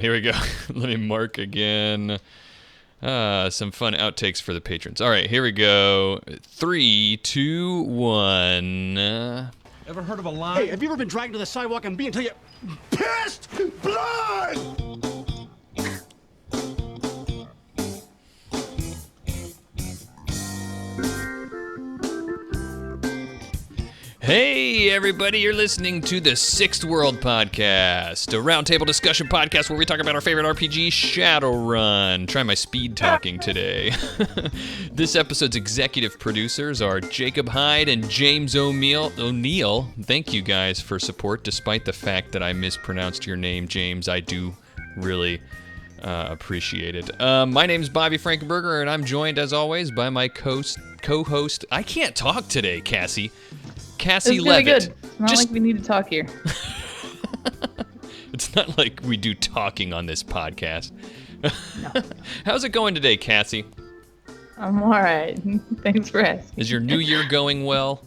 Here we go. Let me mark again. Some fun outtakes for the patrons. All right, here we go. 3, 2, 1. Ever heard of a line? Hey, have you ever been dragged to the sidewalk and until you pissed blood? Hey, everybody, you're listening to the Sixth World Podcast, a roundtable discussion podcast where we talk about our favorite RPG, Shadowrun. Try my speed talking today. This episode's executive producers are Jacob Heid and James O'Neill. Thank you guys for support, despite the fact that I mispronounced your name, James. I do really appreciate it. My name's Bobby Frankenberger, and I'm joined, as always, by my co-host. I can't talk today, Cassie It's Levitt. Good. It's not like we need to talk here. It's not like we do talking on this podcast. No. How's it going today, Cassie? I'm all right. Thanks for asking. Is your new year going well?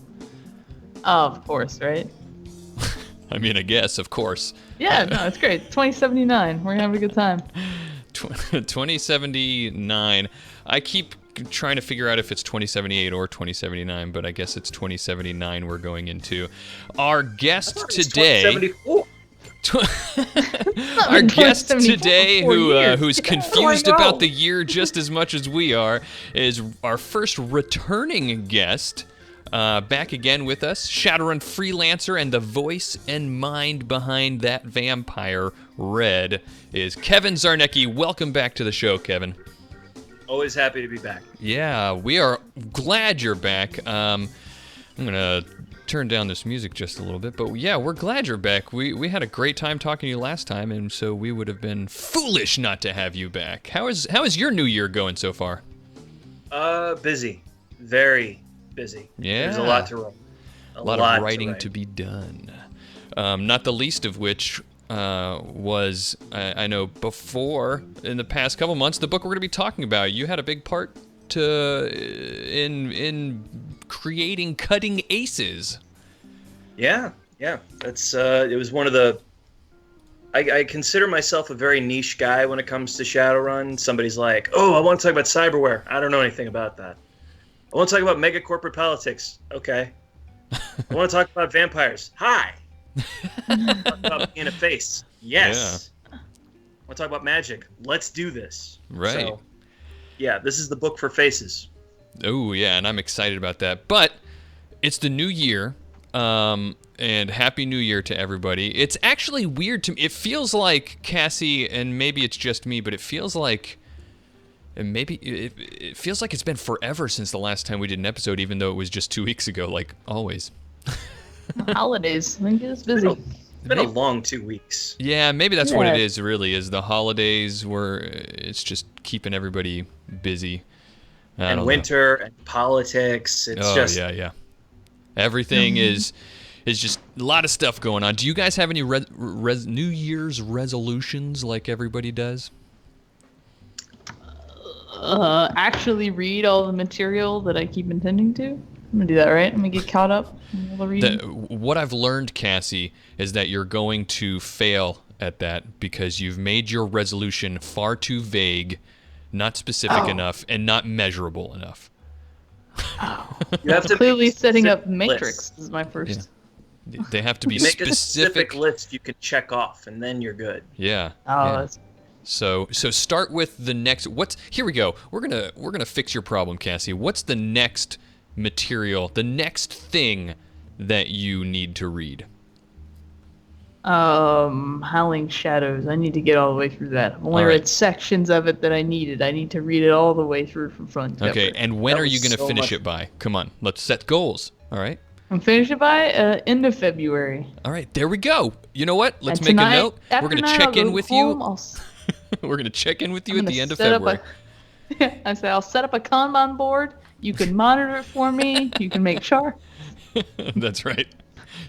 Oh, of course, right? I mean, I guess, of course. Yeah, no, it's great. 2079. We're having a good time. 2079. I keep trying to figure out if it's 2078 or 2079, but I guess it's 2079 we're going into. Our guest today... 2074. Our guest today, who's Yeah, confused I know. about the year just as much as we are, is our first returning guest. Back again with us, Shadowrun freelancer and the voice and mind behind that vampire, Red, is Kevin Czarnecki. Welcome back to the show, Kevin. Always happy to be back. Yeah, we are glad you're back. I'm going to turn down this music just a little bit, but yeah, we're glad you're back. We had a great time talking to you last time, and so we would have been foolish not to have you back. How is your new year going so far? Busy. Very busy. Yeah. There's a lot to write. A lot of writing to be done. Not the least of which was, I know before, in the past couple months, the book we're going to be talking about. You had a big part in creating Cutting Aces. Yeah. That's it was one of the. I consider myself a very niche guy when it comes to Shadowrun. Somebody's like, "Oh, I want to talk about cyberware." I don't know anything about that. I want to talk about mega corporate politics. Okay. I want to talk about vampires. Hi. I want to talk about being a face. Yes. Yeah. I want to talk about magic. Let's do this. Right. So, yeah, this is the book for faces. Oh, yeah, and I'm excited about that. But it's the new year, and Happy New Year to everybody. It's actually weird to me. It feels like, Cassie, and maybe it's just me, but it feels like... And maybe it feels like it's been forever since the last time we did an episode, even though it was just 2 weeks ago, like always. Holidays. I think it's busy. It's been a long 2 weeks. Yeah, maybe that's what it is, really, is the holidays where it's just keeping everybody busy. And winter and politics. It's yeah. Everything is just a lot of stuff going on. Do you guys have any New Year's resolutions like everybody does? Actually read all the material that I keep intending to. I'm gonna do that, right? I'm gonna get caught up in all the reading. What I've learned, Cassie, is that you're going to fail at that because you've made your resolution far too vague, not specific enough, and not measurable enough. Oh. You have to clearly setting up list. Matrix is my first. Yeah. They have to be make a specific list you can check off, and then you're good. Yeah. Oh, yeah. that's... So start with the next. Here we go. We're gonna fix your problem, Cassie. What's the next material? The next thing that you need to read? Howling Shadows. I need to get all the way through that. I've only read sections of it that I needed. I need to read it all the way through from front to Okay, cover. and when are you gonna finish it by? Come on, let's set goals. All right. I'm finished it by end of February. All right, there we go. You know what? Let's And make tonight, a note. We're gonna check in with you. We're going to check in with you at the end of February. I say I'll set up a Kanban board. You can monitor it for me. You can make sure. That's right.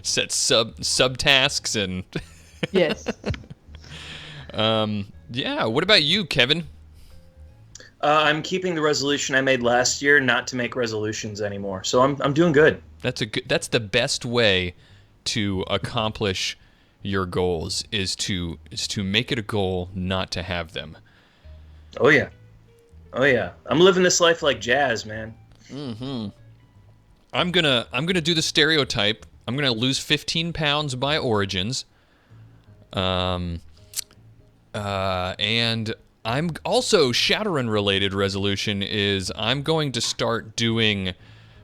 Set subtasks and... Yes. Yeah, what about you, Kevin? I'm keeping the resolution I made last year not to make resolutions anymore. So I'm doing good. That's the best way to accomplish your goals is to make it a goal not to have them. Oh yeah. I'm living this life like Jazz, man. I'm gonna do the stereotype. I'm gonna lose 15 pounds by Origins. And I'm also Shadowrun related resolution is I'm going to start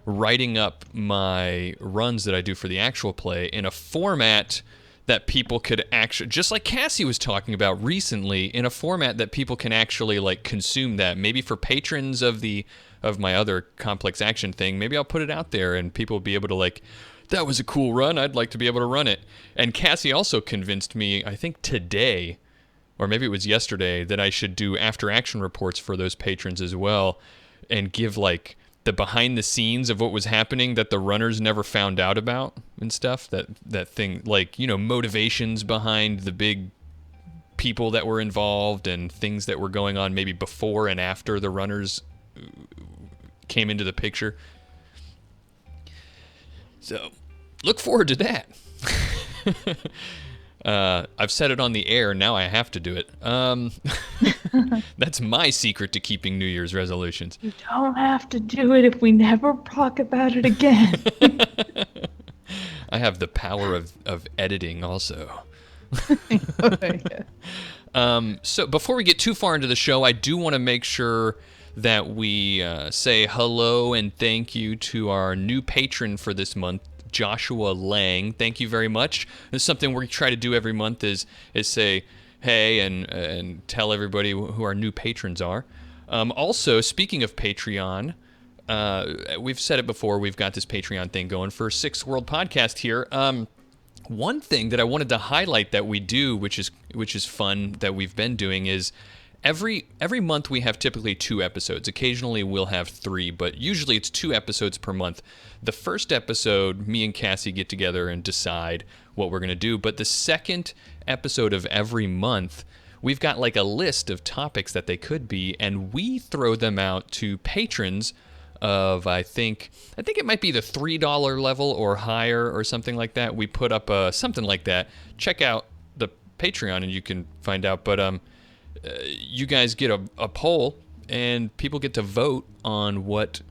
writing up my runs that I do for the actual play in a format that people could actually, just like Cassie was talking about recently, in a format that people can actually like consume that. Maybe for patrons of my other complex action thing, maybe I'll put it out there and people will be able to like, that was a cool run, I'd like to be able to run it. And Cassie also convinced me, I think today, or maybe it was yesterday, that I should do after action reports for those patrons as well and give like the behind the scenes of what was happening that the runners never found out about and stuff. That thing, like, you know, motivations behind the big people that were involved and things that were going on maybe before and after the runners came into the picture. So look forward to that. I've said it on the air, now I have to do it. That's my secret to keeping New Year's resolutions. You don't have to do it if we never talk about it again. I have the power of editing also. So before we get too far into the show, I do want to make sure that we say hello and thank you to our new patron for this month, Joshua Lang. Thank you very much. This is something we try to do every month is say hey and tell everybody who our new patrons are. Also, speaking of Patreon, we've said it before, we've got this Patreon thing going for Sixth World Podcast here. One thing that I wanted to highlight that we do, which is fun, that we've been doing, is every month we have typically 2 episodes. Occasionally we'll have 3, but usually it's 2 episodes per month. The first episode, me and Cassie get together and decide what we're going to do, but the second episode of every month, we've got like a list of topics that they could be, and we throw them out to patrons of, I think it might be the $3 level or higher or something like that. We put up something like that. Check out the Patreon and you can find out, but you guys get a poll and people get to vote on what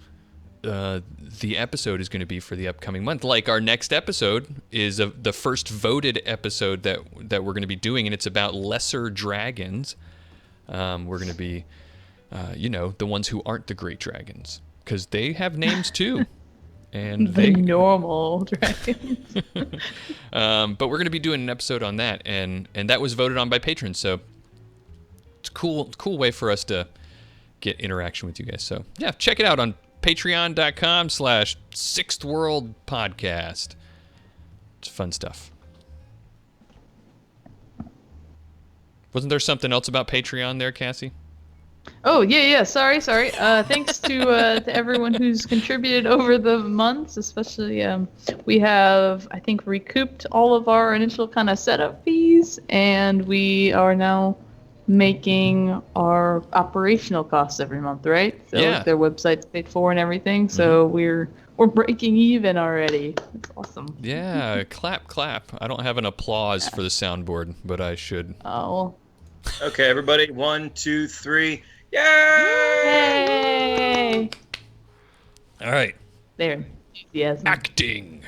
the episode is going to be for the upcoming month. Like our next episode is the first voted episode that we're going to be doing, and it's about lesser dragons. We're going to be, the ones who aren't the great dragons, because they have names too. And the normal dragons. But we're going to be doing an episode on that, and that was voted on by patrons, so it's a cool way for us to get interaction with you guys. So yeah, check it out on patreon.com/sixthworldpodcast. It's fun stuff. Wasn't there something else about Patreon there, Cassie? Oh, yeah. Sorry. Thanks to everyone who's contributed over the months, especially we have, I think, recouped all of our initial kind of setup fees, and we are now making our operational costs every month, right? So yeah. Their website's paid for and everything, so we're breaking even already. That's awesome. Yeah, clap. I don't have an applause for the soundboard, but I should. Oh. Okay, everybody, 1, 2, 3. Yay! Yay! All right. There. Enthusiasm. Acting.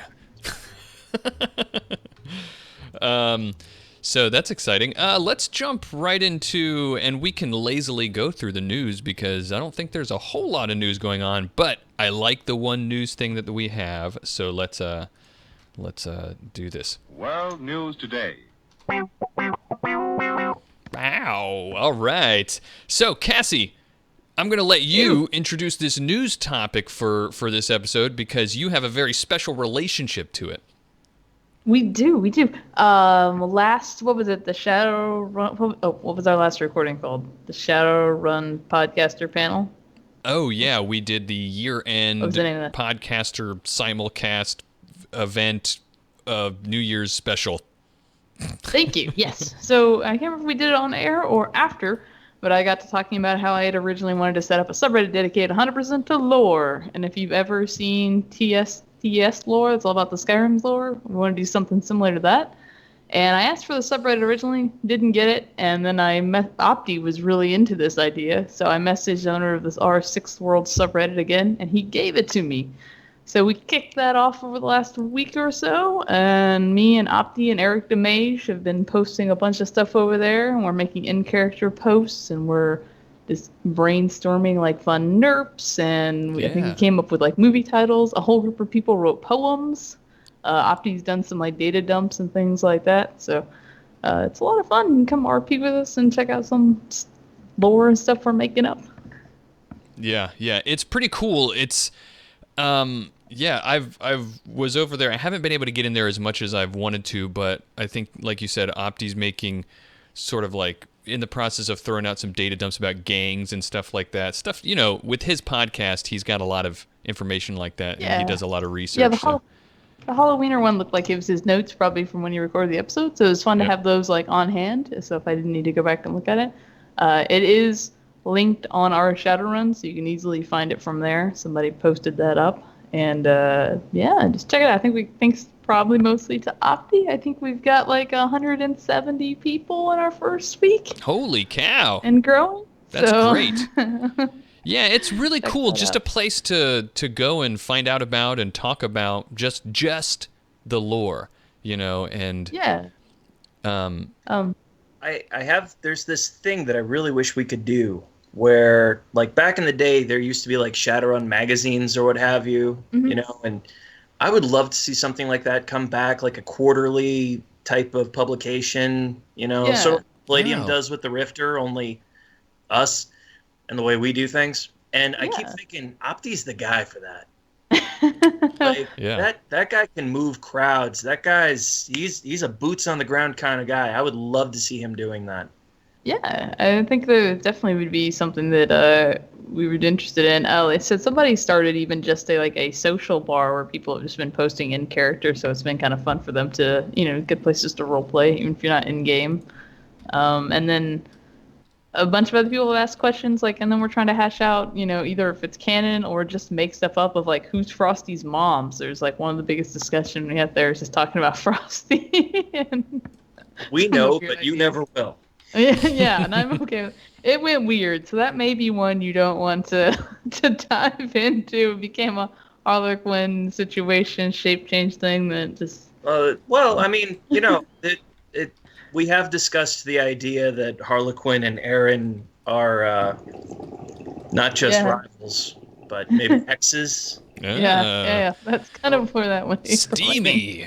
So that's exciting. Let's jump right into, and we can lazily go through the news because I don't think there's a whole lot of news going on, but I like the one news thing that we have. So let's do this. World News Today. Wow. All right. So Cassie, I'm going to let you introduce this news topic for this episode because you have a very special relationship to it. We do. What was it? The Shadowrun. What was our last recording called? The Shadowrun podcaster panel. Oh yeah, we did the year-end podcaster simulcast event, New Year's special. Thank you. Yes. So I can't remember if we did it on air or after, but I got to talking about how I had originally wanted to set up a subreddit dedicated 100% to lore. And if you've ever seen TS lore, it's all about the Skyrim's lore. We want to do something similar to that. And I asked for the subreddit originally, didn't get it, and then Opti was really into this idea, so I messaged the owner of this R6th World subreddit again, and he gave it to me. So we kicked that off over the last week or so, and me and Opti and Eric DeMage have been posting a bunch of stuff over there, and we're making in-character posts, and we're just brainstorming like fun nerps, and I think we came up with like movie titles. A whole group of people wrote poems. Opti's done some like data dumps and things like that, so it's a lot of fun. You can come RP with us and check out some lore and stuff we're making up. Yeah, it's pretty cool. It's I've was over there. I haven't been able to get in there as much as I've wanted to, but I think, like you said, Opti's making sort of like in the process of throwing out some data dumps about gangs and stuff like that. Stuff, with his podcast, he's got a lot of information like that, and he does a lot of research. Yeah, the Halloweener one looked like it was his notes probably from when you recorded the episode, so it was fun to have those like on hand, so if I didn't need to go back and look at it. It is linked on our Shadowrun, so you can easily find it from there. Somebody posted that up, and just check it out. I think thanks probably mostly to Opti. I think we've got like 170 people in our first week. Holy cow! And growing. That's great. Yeah, it's really cool. Just a place to go and find out about and talk about just the lore, and there's this thing that I really wish we could do where, like, back in the day there used to be like Shadowrun magazines or what have you, and I would love to see something like that come back, like a quarterly type of publication, sort of like Palladium does with the Rifter, only us and the way we do things. And I keep thinking Opti's the guy for that. That guy can move crowds. That guy's he's a boots on the ground kind of guy. I would love to see him doing that. Yeah, I think there definitely would be something that we were interested in. It said somebody started even just a social bar where people have just been posting in character, so it's been kind of fun for them to, good places to role play even if you're not in game. And then a bunch of other people have asked questions, and then we're trying to hash out, either if it's canon or just make stuff up of who's Frosty's moms. There's one of the biggest discussion we have there is just talking about Frosty. We know, but you never will. Yeah, and I'm okay with it. It went weird, so that may be one you don't want to dive into. It became a Harlequin situation, shape change thing that just... well, I mean, we have discussed the idea that Harlequin and Aaron are not just rivals, but maybe exes. Yeah. That's kind of where that went. Steamy.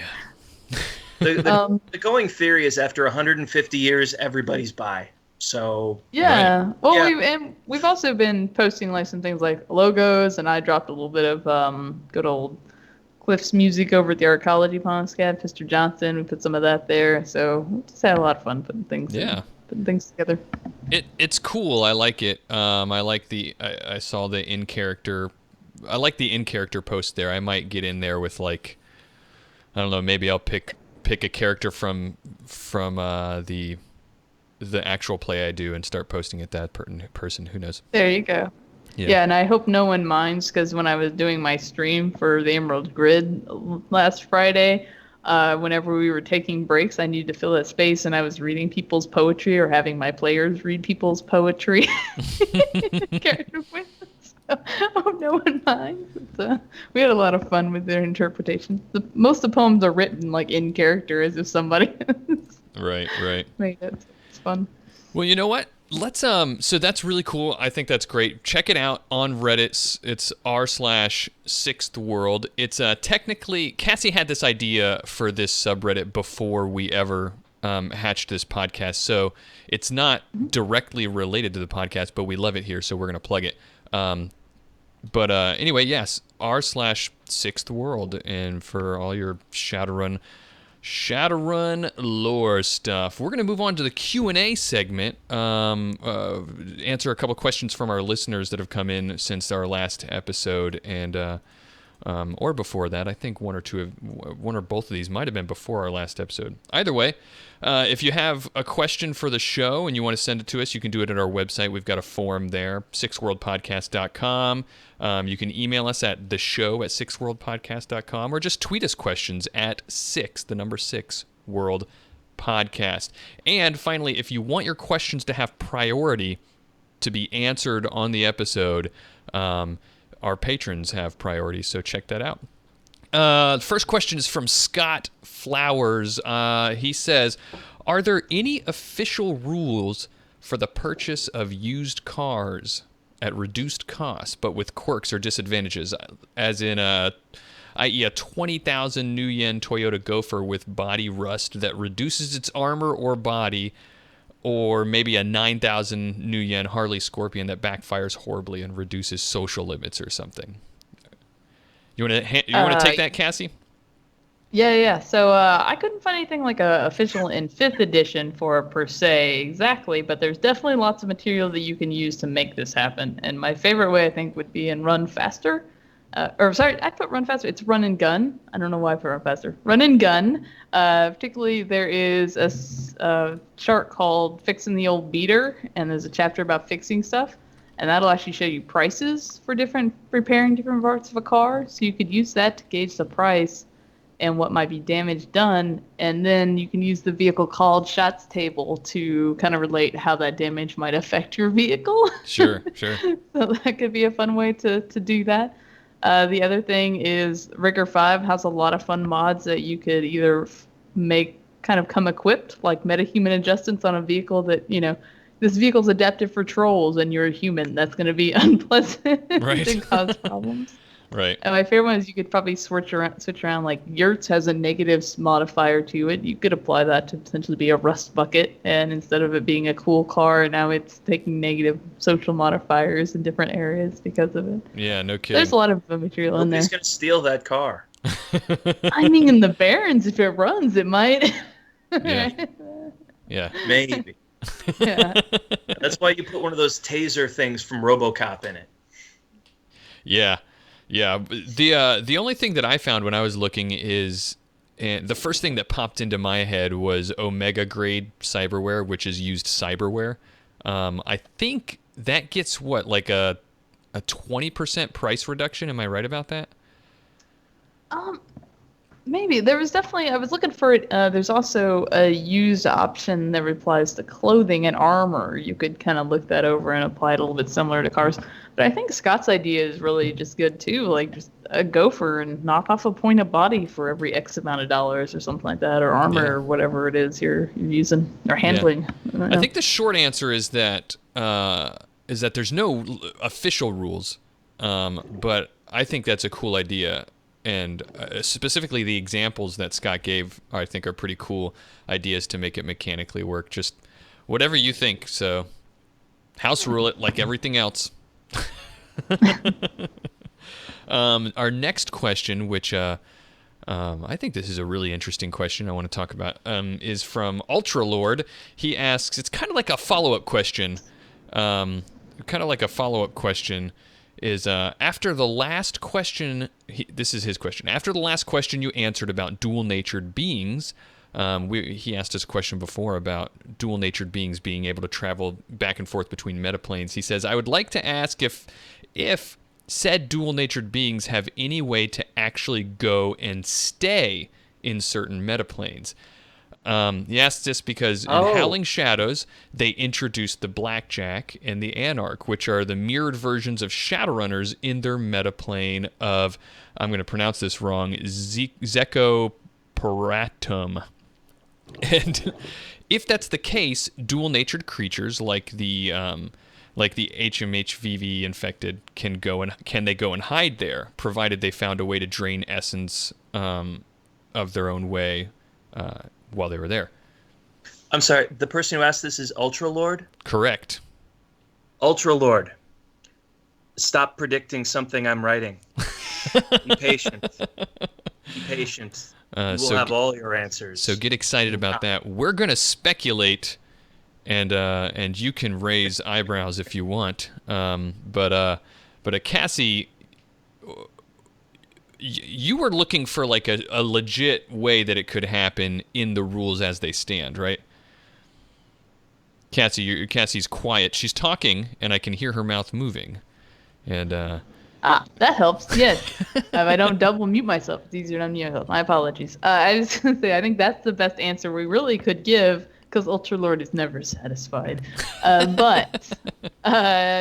The going theory is after 150 years, everybody's bi. So we've also been posting some things like logos, and I dropped a little bit of good old Cliff's music over at the Arcology podcast, Mr. Johnson. We put some of that there, so we just had a lot of fun putting things together. It's cool. I like it. I like I saw the in character. I like the in character post there. I might get in there with I don't know. Maybe I'll pick a character from the actual play I do and start posting at that person. Who knows? There you go. Yeah, and I hope no one minds, because when I was doing my stream for the Emerald Grid last Friday, whenever we were taking breaks, I needed to fill that space, and I was reading people's poetry or having my players read people's poetry. Character points. So I hope no one minds. We had a lot of fun with their interpretations. Most of the poems are written in character, as if somebody right made it. It's fun. Well, you know what? Let's so that's really cool. I think that's great. Check it out on Reddit. It's r/6th World. It's technically Cassie had this idea for this subreddit before we ever hatched this podcast, so it's not directly related to the podcast, but we love it here, so we're gonna plug it. But anyway, yes, r/6th World, and for all your Shadowrun lore stuff. We're going to move on to the Q&A segment, answer a couple questions from our listeners that have come in since our last episode, and or before that. I think one or both of these might have been before our last episode. Either way, if you have a question for the show and you want to send it to us, you can do it at our website. We've got a form there, sixworldpodcast.com. You can email us at theshow@sixworldpodcast.com, or just tweet us questions at 6, the number 6, World podcast. And finally, if you want your questions to have priority to be answered on the episode, our patrons have priority, so check that out. First question is from Scott Flowers. He says, are there any official rules for the purchase of used cars at reduced cost, but with quirks or disadvantages, as in i.e. a 20,000 new yen Toyota Gopher with body rust that reduces its armor or body, or maybe a 9,000 new yen Harley Scorpion that backfires horribly and reduces social limits or something? You want to take that, Cassie? Yeah. So I couldn't find anything like official in 5th edition for it per se exactly, but there's definitely lots of material that you can use to make this happen. And my favorite way, I think, would be in Run Faster. I put Run Faster. It's Run and Gun. I don't know why I put Run Faster. Run and Gun. Particularly, there is a chart called Fixin the Old Beater, and there's a chapter about fixing stuff. And that'll actually show you prices for repairing different parts of a car. So you could use that to gauge the price and what might be damage done. And then you can use the vehicle Called Shots table to kind of relate how that damage might affect your vehicle. Sure. So that could be a fun way to do that. The other thing is Rigger 5 has a lot of fun mods that you could either make kind of come equipped, like metahuman adjustments on a vehicle that, this vehicle's adapted for trolls and you're a human. That's going to be unpleasant and cause problems. Right. And my favorite one is you could probably switch around. Like Yurts has a negatives modifier to it. You could apply that to potentially be a rust bucket, and instead of it being a cool car, now it's taking negative social modifiers in different areas because of it. Yeah, no kidding. There's a lot of material in there. Nobody's gonna steal that car. I mean, in the Barrens, if it runs, it might. Yeah. Maybe. Yeah. That's why you put one of those taser things from RoboCop in it. Yeah. The only thing that I found when I was looking is, and the first thing that popped into my head was Omega grade cyberware, which is used cyberware. I think that gets like a 20% price reduction. Am I right about that? Maybe. There was definitely, I was looking for it. There's also a used option that applies to clothing and armor. You could kind of look that over and apply it a little bit similar to cars. But I think Scott's idea is really just good too. Like just a Gopher and knock off a point of body for every X amount of dollars or something like that, or armor or whatever it is you're using or handling. Yeah. I think the short answer is that there's no official rules, but I think that's a cool idea. And specifically the examples that Scott gave, I think, are pretty cool ideas to make it mechanically work. Just whatever you think. So house rule it like everything else. Our next question, which I think this is a really interesting question I want to talk about, is from Ultralord. He asks, it's kind of like a follow-up question. Is after the last question, this is his question. After the last question you answered about dual-natured beings, he asked us a question before about dual-natured beings being able to travel back and forth between metaplanes. He says, I would like to ask if said dual-natured beings have any way to actually go and stay in certain metaplanes. He asked this because in Howling Shadows, they introduced the Blackjack and the Anarch, which are the mirrored versions of Shadowrunners in their metaplane of, I'm going to pronounce this wrong, Zecorporatum. And if that's the case, dual-natured creatures like the HMHVV infected can they go and hide there, provided they found a way to drain essence of their own way while they were there. I'm sorry, the person who asked this is Ultralord? Correct. Ultralord, stop predicting something I'm writing. Be patient. Be patient. We'll have all your answers. So get excited about that. We're going to speculate, and you can raise eyebrows if you want. But Cassie, you were looking for like a legit way that it could happen in the rules as they stand, right? Cassie's quiet. She's talking, and I can hear her mouth moving. And That helps. Yes. If I don't double mute myself, it's easier to unmute myself. My apologies. I was going to say, I think that's the best answer we really could give, because Ultra Lord is never satisfied. But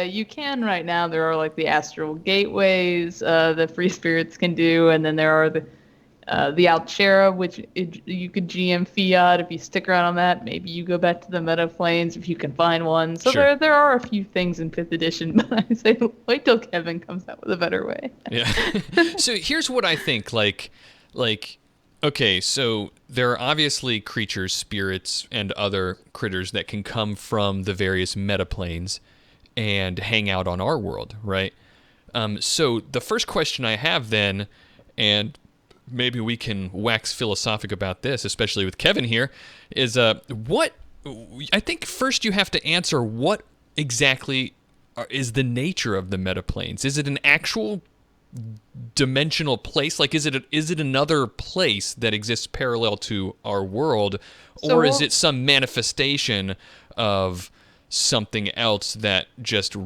you can right now. There are like the astral gateways that free spirits can do, and then there are the Altera, which you could GM Fiat if you stick around on that. Maybe you go back to the metaplanes if you can find one. So Sure. there are a few things in 5th edition, but I say wait till Kevin comes out with a better way. Yeah. So here's what I think. Like, okay, so there are obviously creatures, spirits, and other critters that can come from the various metaplanes and hang out on our world, right? So the first question I have then, and maybe we can wax philosophic about this, especially with Kevin here, is what I think first you have to answer what exactly is the nature of the metaplanes. Is it an actual dimensional place? Like, is it another place that exists parallel to our world, or is it some manifestation of something else that just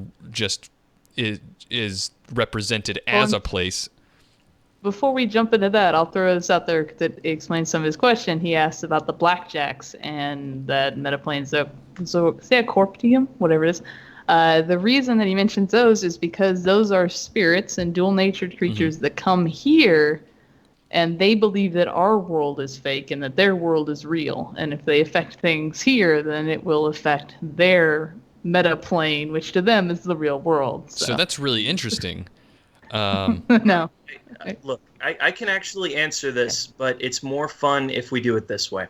is represented as a place? Before we jump into that, I'll throw this out there because it explains some of his question. He asked about the Blackjacks and that metaplanes, Zecorporatum, whatever it is. The reason that he mentions those is because those are spirits and dual-natured creatures that come here, and they believe that our world is fake and that their world is real. And if they affect things here, then it will affect their metaplane, which to them is the real world. So that's really interesting. No. Look, I can actually answer this, but it's more fun if we do it this way.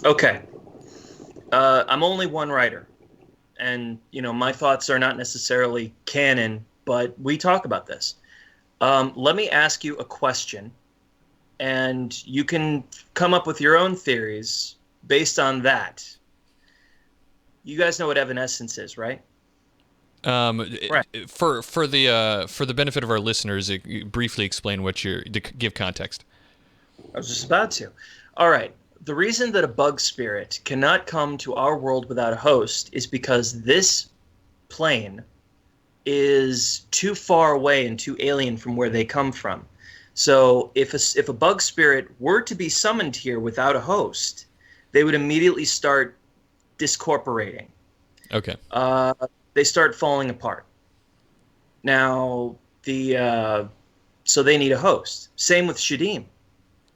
Okay. I'm only one writer, and my thoughts are not necessarily canon, but we talk about this. Let me ask you a question, and you can come up with your own theories based on that. You guys know what evanescence is, right? Right. For the benefit of our listeners, briefly explain to give context. I was just about to. All right. The reason that a bug spirit cannot come to our world without a host is because this plane is too far away and too alien from where they come from. So if a bug spirit were to be summoned here without a host, they would immediately start discorporating. Okay. They start falling apart. Now, so they need a host. Same with Shadim.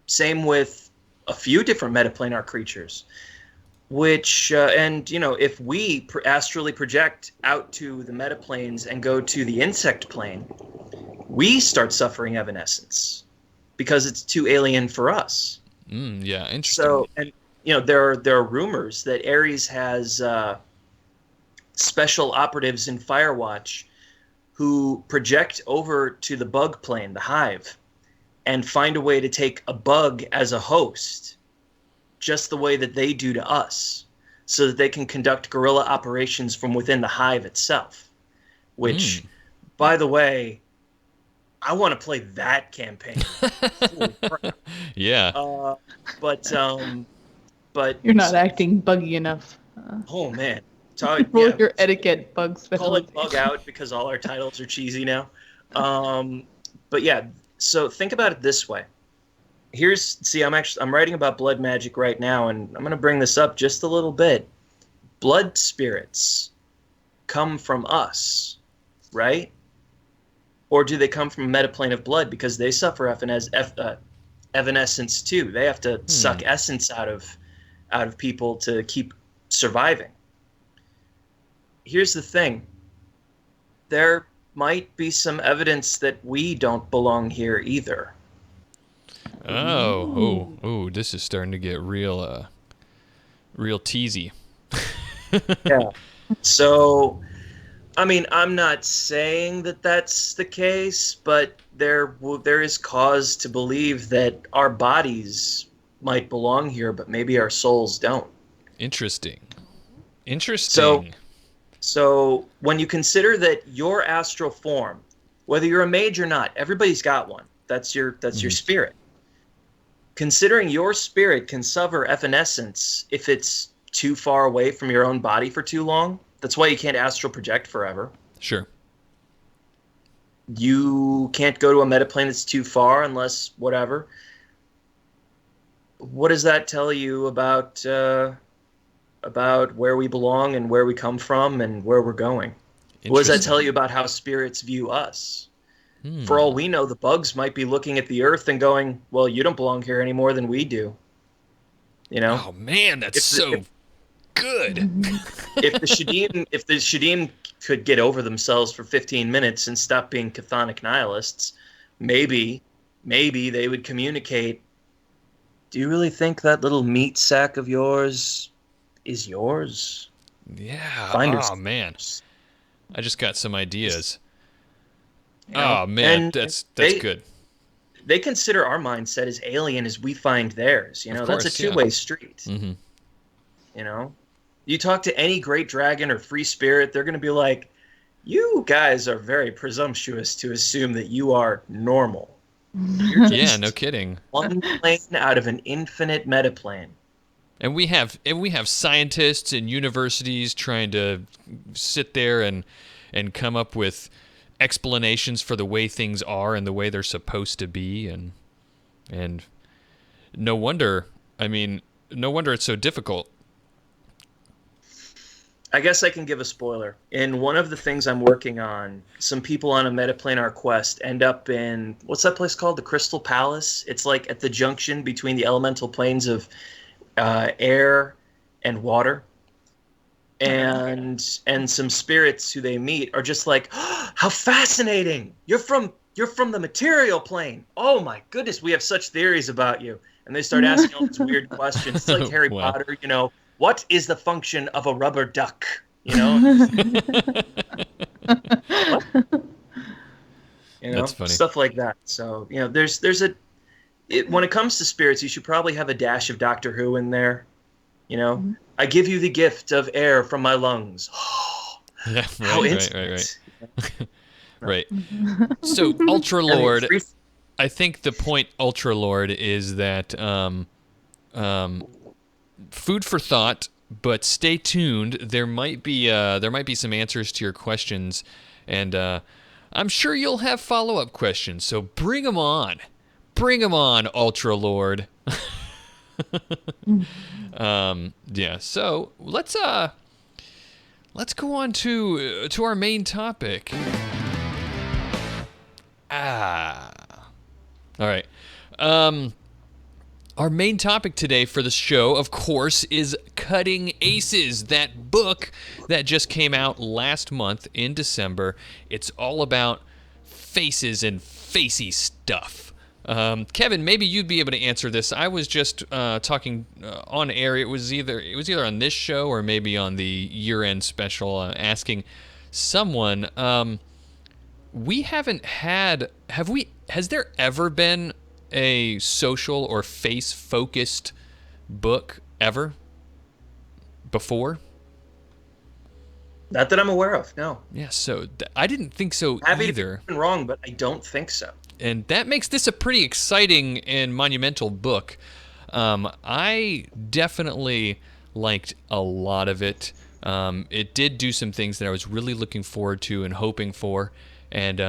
Same with a few different metaplanar creatures. Which, if we astrally project out to the metaplanes and go to the insect plane, we start suffering evanescence because it's too alien for us. Yeah, interesting. So, and there are rumors that Ares has special operatives in Firewatch who project over to the bug plane, the hive, and find a way to take a bug as a host, just the way that they do to us, so that they can conduct guerrilla operations from within the hive itself. Which, by the way, I want to play that campaign. Holy crap. Yeah. But You're not acting buggy enough. Oh man. Roll your etiquette bug Call it specialization. bug out because all our titles are cheesy now. But yeah, so think about it this way. I'm writing about blood magic right now, and I'm going to bring this up just a little bit. Blood spirits come from us, right? Or do they come from a metaplane of blood because they suffer evanescence too? They have to suck essence out of people to keep surviving. Here's the thing. There might be some evidence that we don't belong here either. Oh, this is starting to get real teasy. Yeah. So, I mean, I'm not saying that that's the case, but there is cause to believe that our bodies might belong here, but maybe our souls don't. Interesting. So when you consider that your astral form, whether you're a mage or not, everybody's got one. That's your spirit. Considering your spirit can suffer evanescence if it's too far away from your own body for too long, that's why you can't astral project forever. Sure. You can't go to a metaplane that's too far unless whatever. What does that tell you about where we belong and where we come from and where we're going? What does that tell you about how spirits view us? For all we know, the bugs might be looking at the earth and going, well, you don't belong here any more than we do. You know? Oh man, that's so good. If the Shadim could get over themselves for 15 minutes and stop being chthonic nihilists, maybe they would communicate, do you really think that little meat sack of yours is yours? Yeah. Man. I just got some ideas. Oh man, that's good. They consider our mindset as alien as we find theirs. You know, that's a two-way street. Mm-hmm. You know, you talk to any great dragon or free spirit, they're going to be like, "You guys are very presumptuous to assume that you are normal." You're just no kidding. One plane out of an infinite metaplane. And we have scientists and universities trying to sit there and come up with explanations for the way things are and the way they're supposed to be, and no wonder it's so difficult. I guess I can give a spoiler. In one of the things I'm working on, some people on a metaplanar quest end up in, what's that place called? The Crystal Palace? It's like at the junction between the elemental planes of air and water. And some spirits who they meet are just like, oh, how fascinating! You're from the material plane. Oh my goodness, we have such theories about you. And they start asking all these weird questions. It's like Harry Potter, you know, what is the function of a rubber duck? You know? What? You know, that's funny. Stuff like that. So, you know, when it comes to spirits, you should probably have a dash of Doctor Who in there. You know? Mm-hmm. I give you the gift of air from my lungs. Yeah, right. Right. So, Ultra Lord, I think the point, Ultra Lord, is that food for thought, but stay tuned. There might be some answers to your questions, and I'm sure you'll have follow-up questions. So bring them on, Ultra Lord. Yeah. So let's go on to our main topic. All right. Our main topic today for the show, of course, is Cutting Aces, that book that just came out last month in December. It's all about faces and facey stuff. Kevin, maybe you'd be able to answer this. I was just talking on air. It was either on this show or maybe on the year-end special, asking someone. We haven't had. Has there ever been a social or face-focused book ever before? Not that I'm aware of, no. Yeah, so I didn't think so either. I've been wrong, but I don't think so. And that makes this a pretty exciting and monumental book. I definitely liked a lot of it. It did do some things that I was really looking forward to and hoping for. And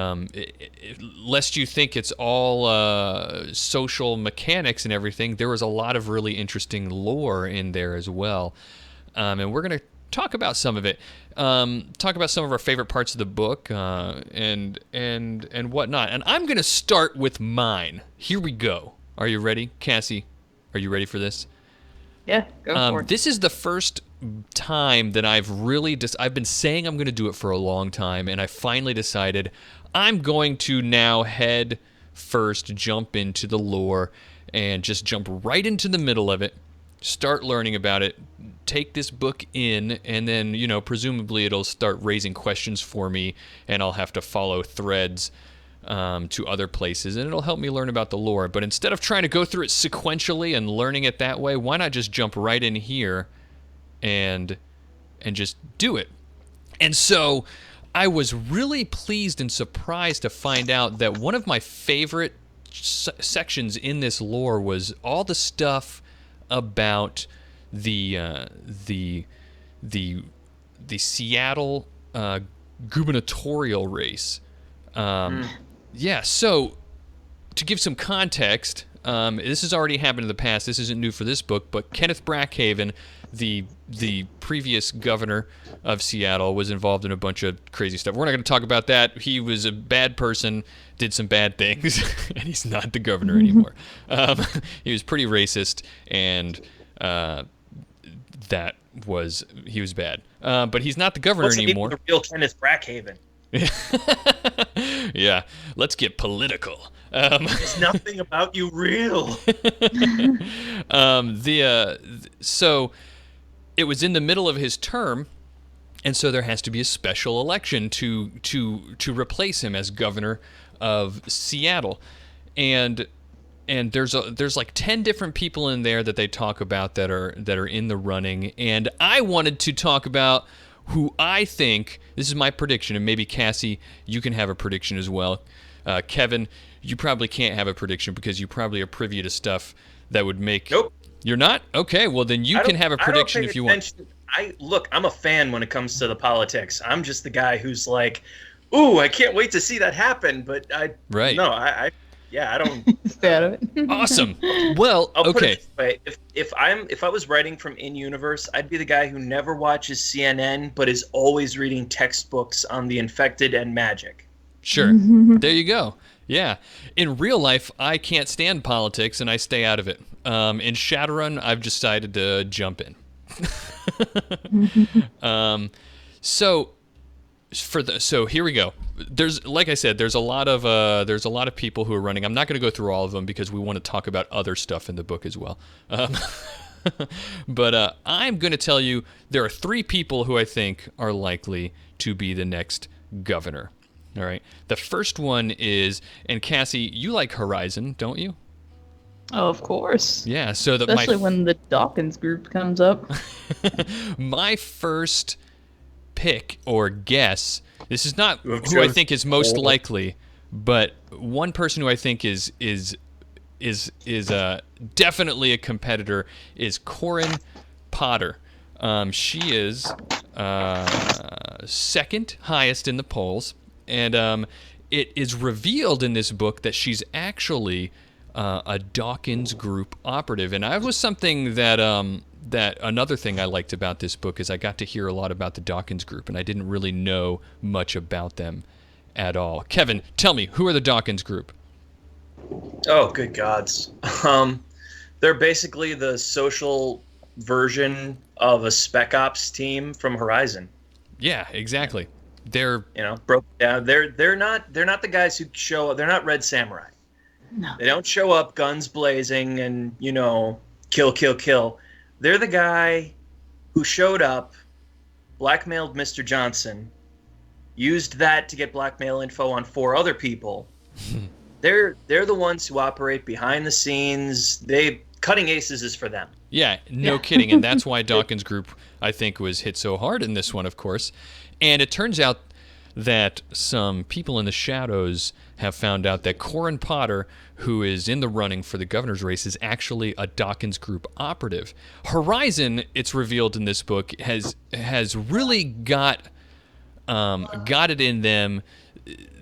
lest you think it's all social mechanics and everything, there was a lot of really interesting lore in there as well. And we're going to talk about some of it. Talk about some of our favorite parts of the book and whatnot. And I'm going to start with mine. Here we go. Are you ready? Cassie, are you ready for this? Yeah, go for it. This is the first time that I've really I've been saying I'm going to do it for a long time, and I finally decided I'm going to now head first jump into the lore and just jump right into the middle of it, start learning about it, take this book in, and then, you know, presumably it'll start raising questions for me, and I'll have to follow threads to other places, and it'll help me learn about the lore. But instead of trying to go through it sequentially and learning it that way, why not just jump right in here and just do it? And so I was really pleased and surprised to find out that one of my favorite sections in this lore was all the stuff about the Seattle gubernatorial race. Yeah, so to give some context, this has already happened in the past. This isn't new for this book, but Kenneth Brackhaven, the previous governor of Seattle, was involved in a bunch of crazy stuff. We're not going to talk about that. He was a bad person, did some bad things, and he's not the governor anymore. He was pretty racist, and he was bad. But he's not the governor anymore. The real Kenneth Brackhaven. Yeah, let's get political. There's nothing about you real. So it was in the middle of his term, and so there has to be a special election to replace him as governor of Seattle, and there's like 10 different people in there that they talk about that are in the running, and I wanted to talk about who I think, this is my prediction, and maybe Cassie, you can have a prediction as well. Kevin, you probably can't have a prediction because you probably are privy to stuff that would make... Nope. You're not? Okay, well then you can have a prediction if you want. Look, I'm a fan when it comes to the politics. I'm just the guy who's like, ooh, I can't wait to see that happen, but I don't... Stay out of it. Awesome. Well, I'll put okay. it this way. If I was writing from in-universe, I'd be the guy who never watches CNN but is always reading textbooks on the infected and magic. Sure. There you go. Yeah. In real life, I can't stand politics and I stay out of it. In Shadowrun, I've decided to jump in. So here we go. There's, like I said, there's a lot of people who are running. I'm not going to go through all of them because we want to talk about other stuff in the book as well. But I'm going to tell you there are 3 people who I think are likely to be the next governor. All right. The first one is, and Cassie, you like Horizon, don't you? Oh, of course. Yeah. So that especially when the Dawkins group comes up. My first pick or guess, this is not who I think is most likely, but one person who I think is definitely a competitor is Corin Potter. She is second highest in the polls, and it is revealed in this book that she's actually a Dawkins group operative, and I was something that another thing I liked about this book is I got to hear a lot about the Dawkins group, and I didn't really know much about them at all. Kevin, tell me, who are the Dawkins group? Oh, good gods. They're basically the social version of a Spec Ops team from Horizon. Yeah, exactly. They're broke down. They're not the guys who show up. They're not Red Samurai. No. They don't show up guns blazing and kill. They're the guy who showed up, blackmailed Mr. Johnson, used that to get blackmail info on 4 other people. They're the ones who operate behind the scenes. Cutting aces is for them. Yeah, no kidding. And that's why Dawkins Group, I think, was hit so hard in this one, of course. And it turns out that some people in the shadows have found out that Corin Potter, who is in the running for the governor's race, is actually a Dawkins Group operative. Horizon, it's revealed in this book, has really got it in them.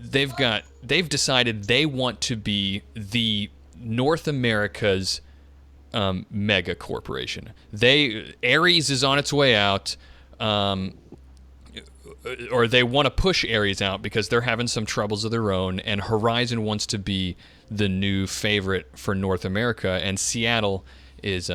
They've decided they want to be the North America's mega corporation. Ares is on its way out, or they want to push Ares out because they're having some troubles of their own, and Horizon wants to be the new favorite for North America, and Seattle is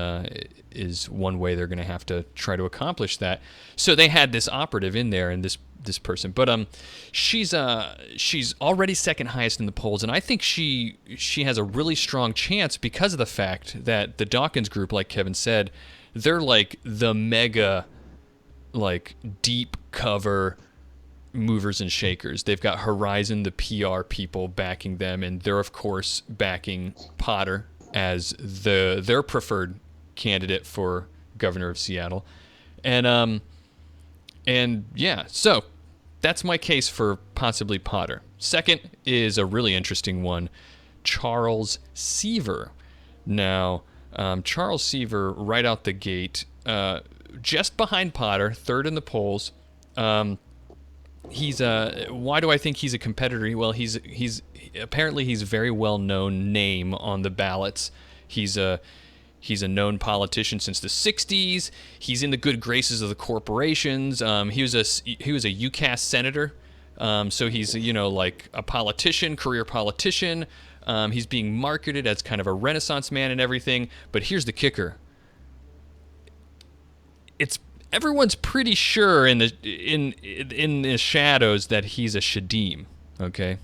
one way they're going to have to try to accomplish that. So they had this operative in there, and this person, but she's already second highest in the polls, and I think she has a really strong chance because of the fact that the Dawkins Group, like Kevin said, they're like the mega, like deep cover movers and shakers. They've got Horizon, the PR people, backing them, and they're of course backing Potter as their preferred candidate for governor of Seattle, and yeah, so that's my case for possibly Potter. Second is a really interesting one, Charles Seaver. Now, Charles Seaver, right out the gate, just behind Potter, third in the polls. why do I think he's a competitor? Well, he's apparently he's a very well known name on the ballots. He's a known politician since the 60s. He's in the good graces of the corporations. He was a UCAS senator. So he's, like a politician, career politician. He's being marketed as kind of a Renaissance man and everything. But here's the kicker. Everyone's pretty sure in the shadows that he's a Shadim. Okay.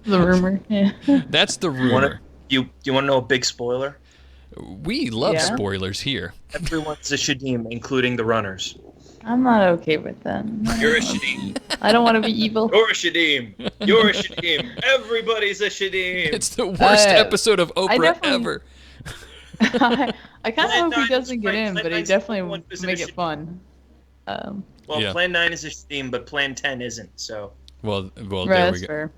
The rumor. Yeah. That's the rumor. You want to know a big spoiler? We love spoilers here. Everyone's a Shadim, including the runners. I'm not okay with that. You're a Shadim. I don't want to be evil. You're a Shadim. You're a Shadim. Everybody's a Shadim. It's the worst episode of Oprah ever. I kind of hope he doesn't get in, but he definitely would make it fun. Plan 9 is a Shadim, but Plan 10 isn't. So. Well, right, there we go. Fair.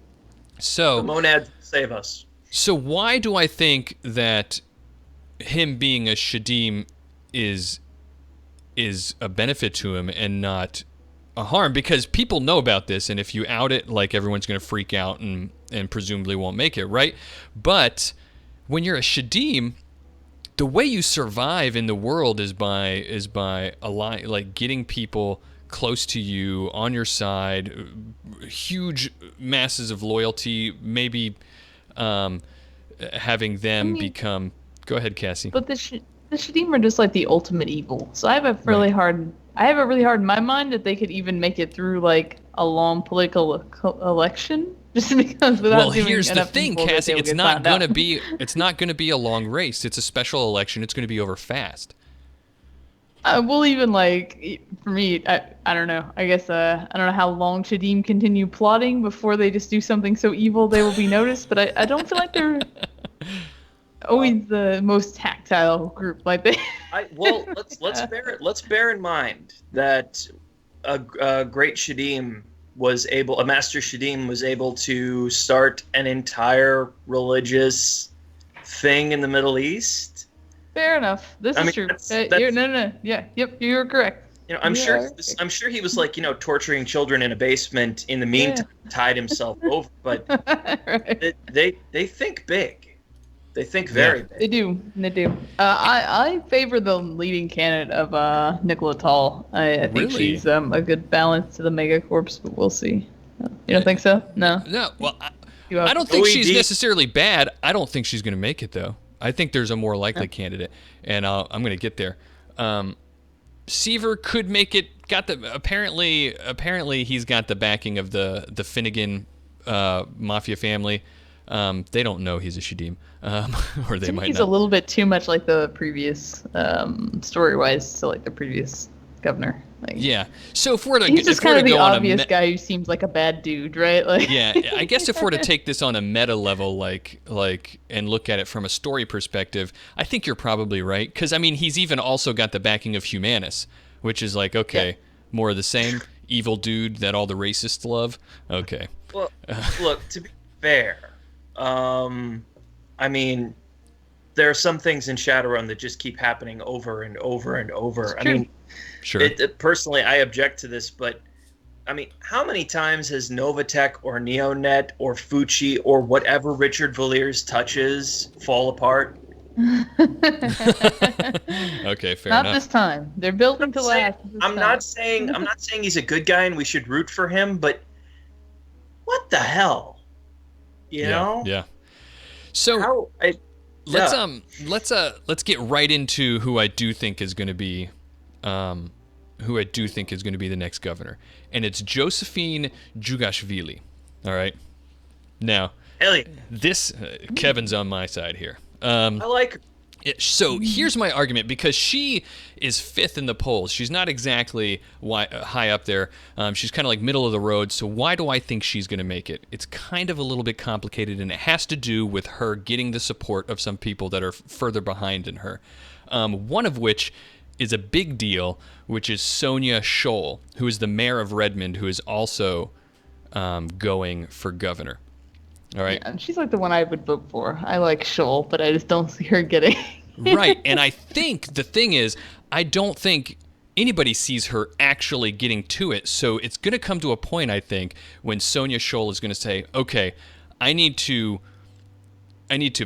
So. The monads save us. So why do I think that him being a Shadim is a benefit to him and not a harm? Because people know about this, and if you out it, like, everyone's going to freak out and presumably won't make it, right? But when you're a Shadim, the way you survive in the world is by getting people close to you, on your side, huge masses of loyalty, maybe having them become. Go ahead, Cassie. But the Shadim are just like the ultimate evil. So I have a really hard in my mind that they could even make it through like a long political election, just because without. Well, here's the thing, Cassie. It's not going to be a long race. It's a special election. It's going to be over fast. Well, even like for me, I don't know. I guess I don't know how long Shadim continue plotting before they just do something so evil they will be noticed. But I don't feel like they're always the most tactile group. Like they. Let's bear in mind that a great Shadim a master Shadim was able to start an entire religious thing in the Middle East. Fair enough. This is true. You're correct. I'm sure he was like, torturing children in a basement in the meantime, tied himself over. But right. they think big. They think very big. They do. I favor the leading candidate of Nicola Tall. I think she's a good balance to the Megacorps, but we'll see. You don't think so? No. No. Well, I don't think she's necessarily bad. I don't think she's going to make it, though. I think there's a more likely candidate, and I'm going to get there. Seaver could make it. Apparently he's got the backing of the Finnegan mafia family. They don't know he's a Shadim, or they might not. He's a little bit too much like the previous, story-wise, to like the previous governor. Like, yeah. So if we're to, he's just kind of the obvious guy who seems like a bad dude, right? Like. Yeah, I guess if we're to take this on a meta level, like, and look at it from a story perspective, I think you're probably right. Because I mean, he's even also got the backing of Humanus, which is like, okay, more of the same evil dude that all the racists love. Okay. Well, look, to be fair. I mean, there are some things in Shadowrun that just keep happening over and over and over. I mean, sure. Personally, I object to this, but I mean, how many times has Novatech or Neonet or Fucci or whatever Richard Valier's touches fall apart? Okay, fair enough. Not this time. They're building to last. I'm not saying he's a good guy and we should root for him, but what the hell? You know? Yeah. So let's get right into who I do think is going to be the next governor, and it's Josephine Jugashvili. All right. Now, this Kevin's on my side here. I like her. So here's my argument, because she is fifth in the polls. She's not exactly high up there. She's kind of like middle of the road. So why do I think she's going to make it? It's kind of a little bit complicated, and it has to do with her getting the support of some people that are further behind in her. One of which is a big deal, which is Sonia Scholl, who is the mayor of Redmond, who is also going for governor. All right. Yeah, and she's like the one I would vote for. I like Scholl, but I just don't see her getting. Right. And I think the thing is, I don't think anybody sees her actually getting to it. So it's going to come to a point, I think, when Sonya Scholl is going to say, okay, I need to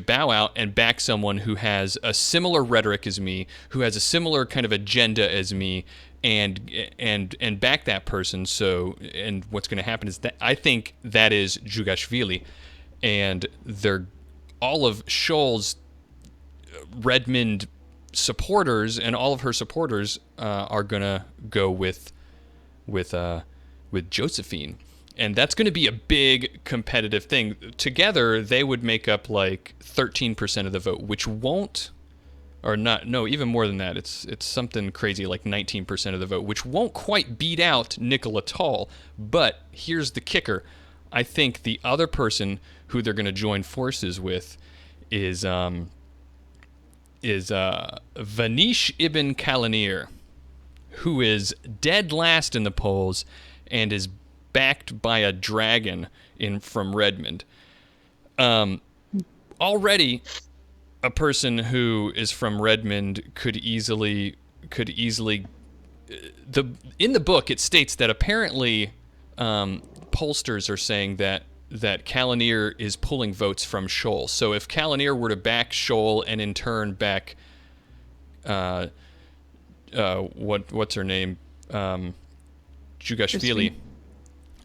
bow out and back someone who has a similar rhetoric as me, who has a similar kind of agenda as me, and back that person. So, and what's going to happen is that I think that is Jugashvili, and they're all of Scholl's Redmond supporters, and all of her supporters are going to go with Josephine. And that's going to be a big competitive thing. Together, they would make up like 13% of the vote, which won't, or not, no, even more than that. It's something crazy like 19% of the vote, which won't quite beat out Nicola Tull. But here's the kicker. I think the other person who they're going to join forces with is Vanish Ibn Kalanir, who is dead last in the polls and is backed by a dragon from Redmond. Already, a person who is from Redmond could easily. In the book, it states that apparently pollsters are saying that Kalanir is pulling votes from Scholl. So if Kalanir were to back Scholl and in turn back what's her name, Jugashvili,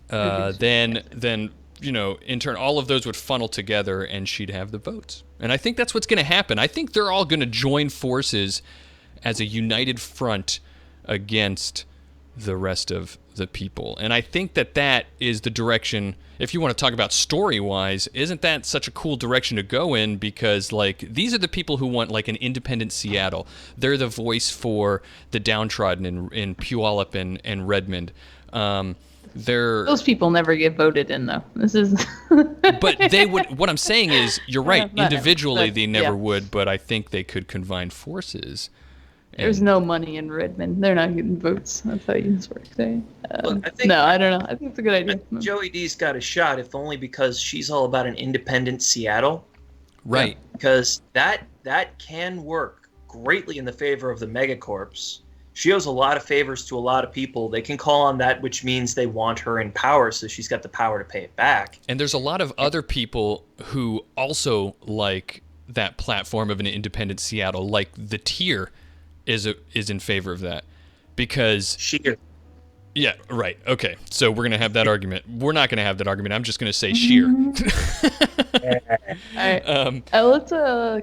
then in turn all of those would funnel together and she'd have the votes. And I think that's what's going to happen. I think they're all going to join forces as a united front against the rest of the people. And I think that is the direction, if you want to talk about story-wise, isn't that such a cool direction to go in? Because, like, these are the people who want, like, an independent Seattle. They're the voice for the downtrodden in Puyallup and Redmond. Those people never get voted in, though. This is. But they would. What I'm saying is, you're right. Individually, they never yeah. would. But I think they could combine forces. There's no money in Redmond. They're not getting votes. That's how this works. Look, I don't know. I think it's a good idea. Joey D's got a shot, if only because she's all about an independent Seattle. Right. Because that can work greatly in the favor of the megacorps. She owes a lot of favors to a lot of people. They can call on that, which means they want her in power, so she's got the power to pay it back. And there's a lot of other people who also like that platform of an independent Seattle, like the tier is in favor of that. Because Sheer. Yeah, right. Okay. So we're going to have that argument. We're not going to have that argument. I'm just going to say sheer. All right. Let's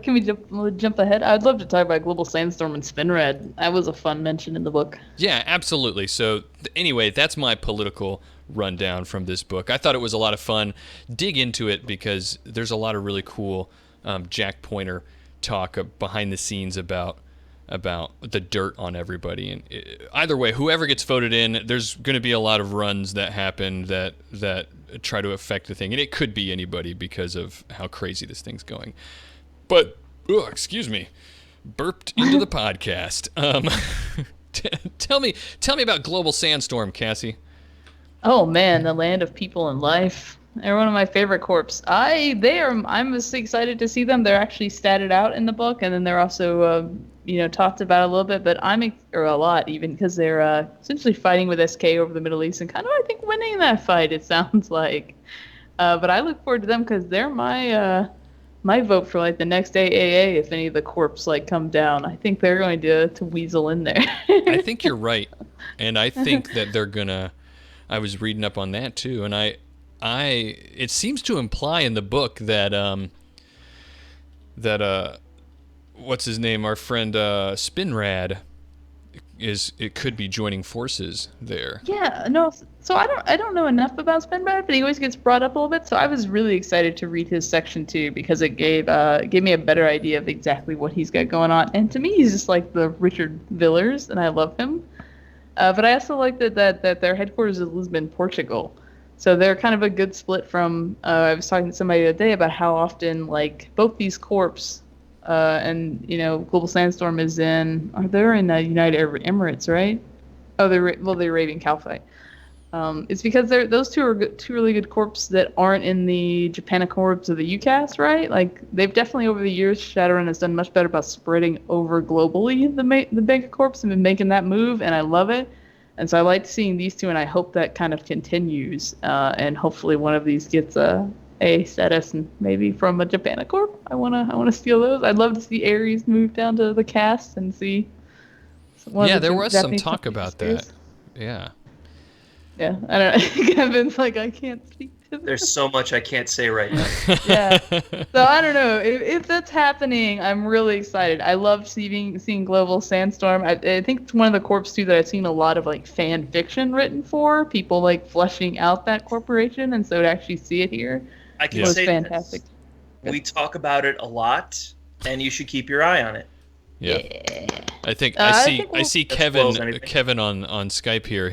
can we jump ahead? I'd love to talk about Global Sandstorm and Spinrad. That was a fun mention in the book. Yeah, absolutely. So anyway, that's my political rundown from this book. I thought it was a lot of fun. Dig into it because there's a lot of really cool Jack Pointer talk behind the scenes about the dirt on everybody. And either way, whoever gets voted in, there's going to be a lot of runs that happen that try to affect the thing. And it could be anybody because of how crazy this thing's going. But, excuse me, burped into the podcast. Tell me about Global Sandstorm, Cassie. Oh man, the land of people and life. They're one of my favorite corps. I'm just excited to see them. They're actually statted out in the book, and then they're also talked about a little bit, but or a lot even, because they're essentially fighting with SK over the Middle East and kind of, I think, winning that fight, it sounds like. But I look forward to them because they're my vote for like the next AAA if any of the corps like come down. I think they're going to weasel in there. I think you're right, and I think that they're gonna. I was reading up on that too, and it seems to imply in the book that what's his name? Our friend Spinrad it could be joining forces there. Yeah, no. So I don't know enough about Spinrad, but he always gets brought up a little bit. So I was really excited to read his section too because it gave me a better idea of exactly what he's got going on. And to me, he's just like the Richard Villers, and I love him. But I also like that their headquarters is Lisbon, Portugal. So they're kind of a good split from. I was talking to somebody the other day about how often like both these corps. And Global Sandstorm is they're in the United Arab Emirates, right? Oh, they're Arabian Caliphate. It's because those two are two really good corps that aren't in the Japanicorps of the UCAS, right? Like they've definitely over the years, Shadowrun has done much better about spreading over globally the megacorps and been making that move, and I love it. And so I like seeing these two, and I hope that kind of continues. And hopefully one of these gets a status, and maybe from a Japanicorp. I wanna steal those. I'd love to see Ares move down to the cast and see. Yeah, there was some talk about that. Yeah. Yeah, I don't know. Kevin's like, I can't speak to this. There's so much I can't say right now. Yeah. So I don't know. If that's happening, I'm really excited. I love seeing Global Sandstorm. I think it's one of the corps too that I've seen a lot of like fan fiction written for, people like fleshing out that corporation, and so to actually see it here I can was say fantastic. We talk about it a lot, and you should keep your eye on it. Yeah. I think I see Kevin on Skype here.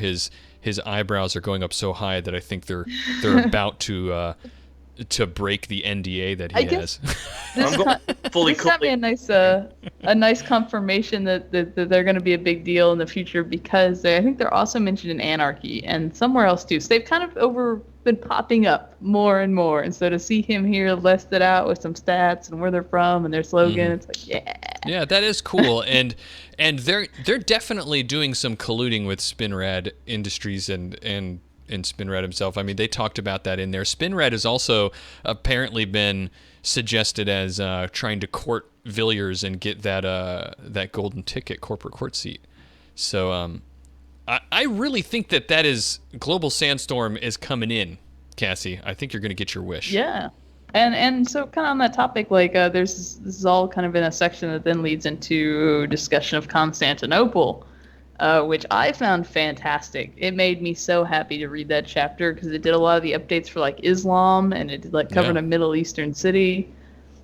His eyebrows are going up so high that I think they're about to break the NDA that he has. This got me a nice confirmation that they're going to be a big deal in the future, because I think they're also mentioned in Anarchy and somewhere else too. So they've kind of been popping up more and more, and so to see him here listed out with some stats and where they're from and their slogan, it's like, yeah, that is cool. and they're definitely doing some colluding with Spinrad Industries and Spinrad himself. I mean, they talked about that in there. Spinrad has also apparently been suggested as trying to court Villiers and get that golden ticket corporate court seat. So I really think that is Global Sandstorm is coming in, Cassie. I think you're going to get your wish. Yeah. And so kind of on that topic, like this is all kind of in a section that then leads into discussion of Constantinople, which I found fantastic. It made me so happy to read that chapter because it did a lot of the updates for like Islam, and it did like covered a Middle Eastern city,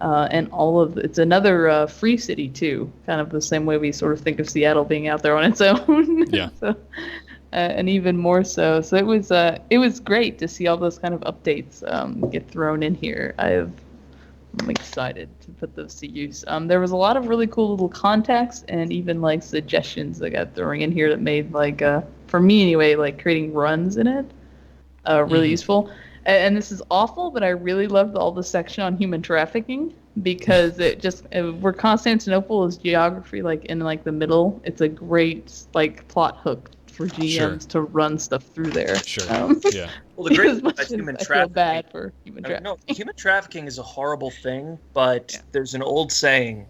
and it's another free city too, kind of the same way we sort of think of Seattle being out there on its own. Yeah. So, and even more so. So it was great to see all those kind of updates get thrown in here. I'm excited to put those to use. There was a lot of really cool little contacts and even like suggestions that got thrown in here that made like for me anyway, like creating runs in it really useful. And this is awful, but I really loved all the section on human trafficking, because it just where Constantinople is geography like in like the middle, it's a great like plot hook for GMs to run stuff through there. Sure. Yeah. Well, the great thing about human I trafficking. feel bad for human trafficking. No, human trafficking is a horrible thing, but there's an old saying: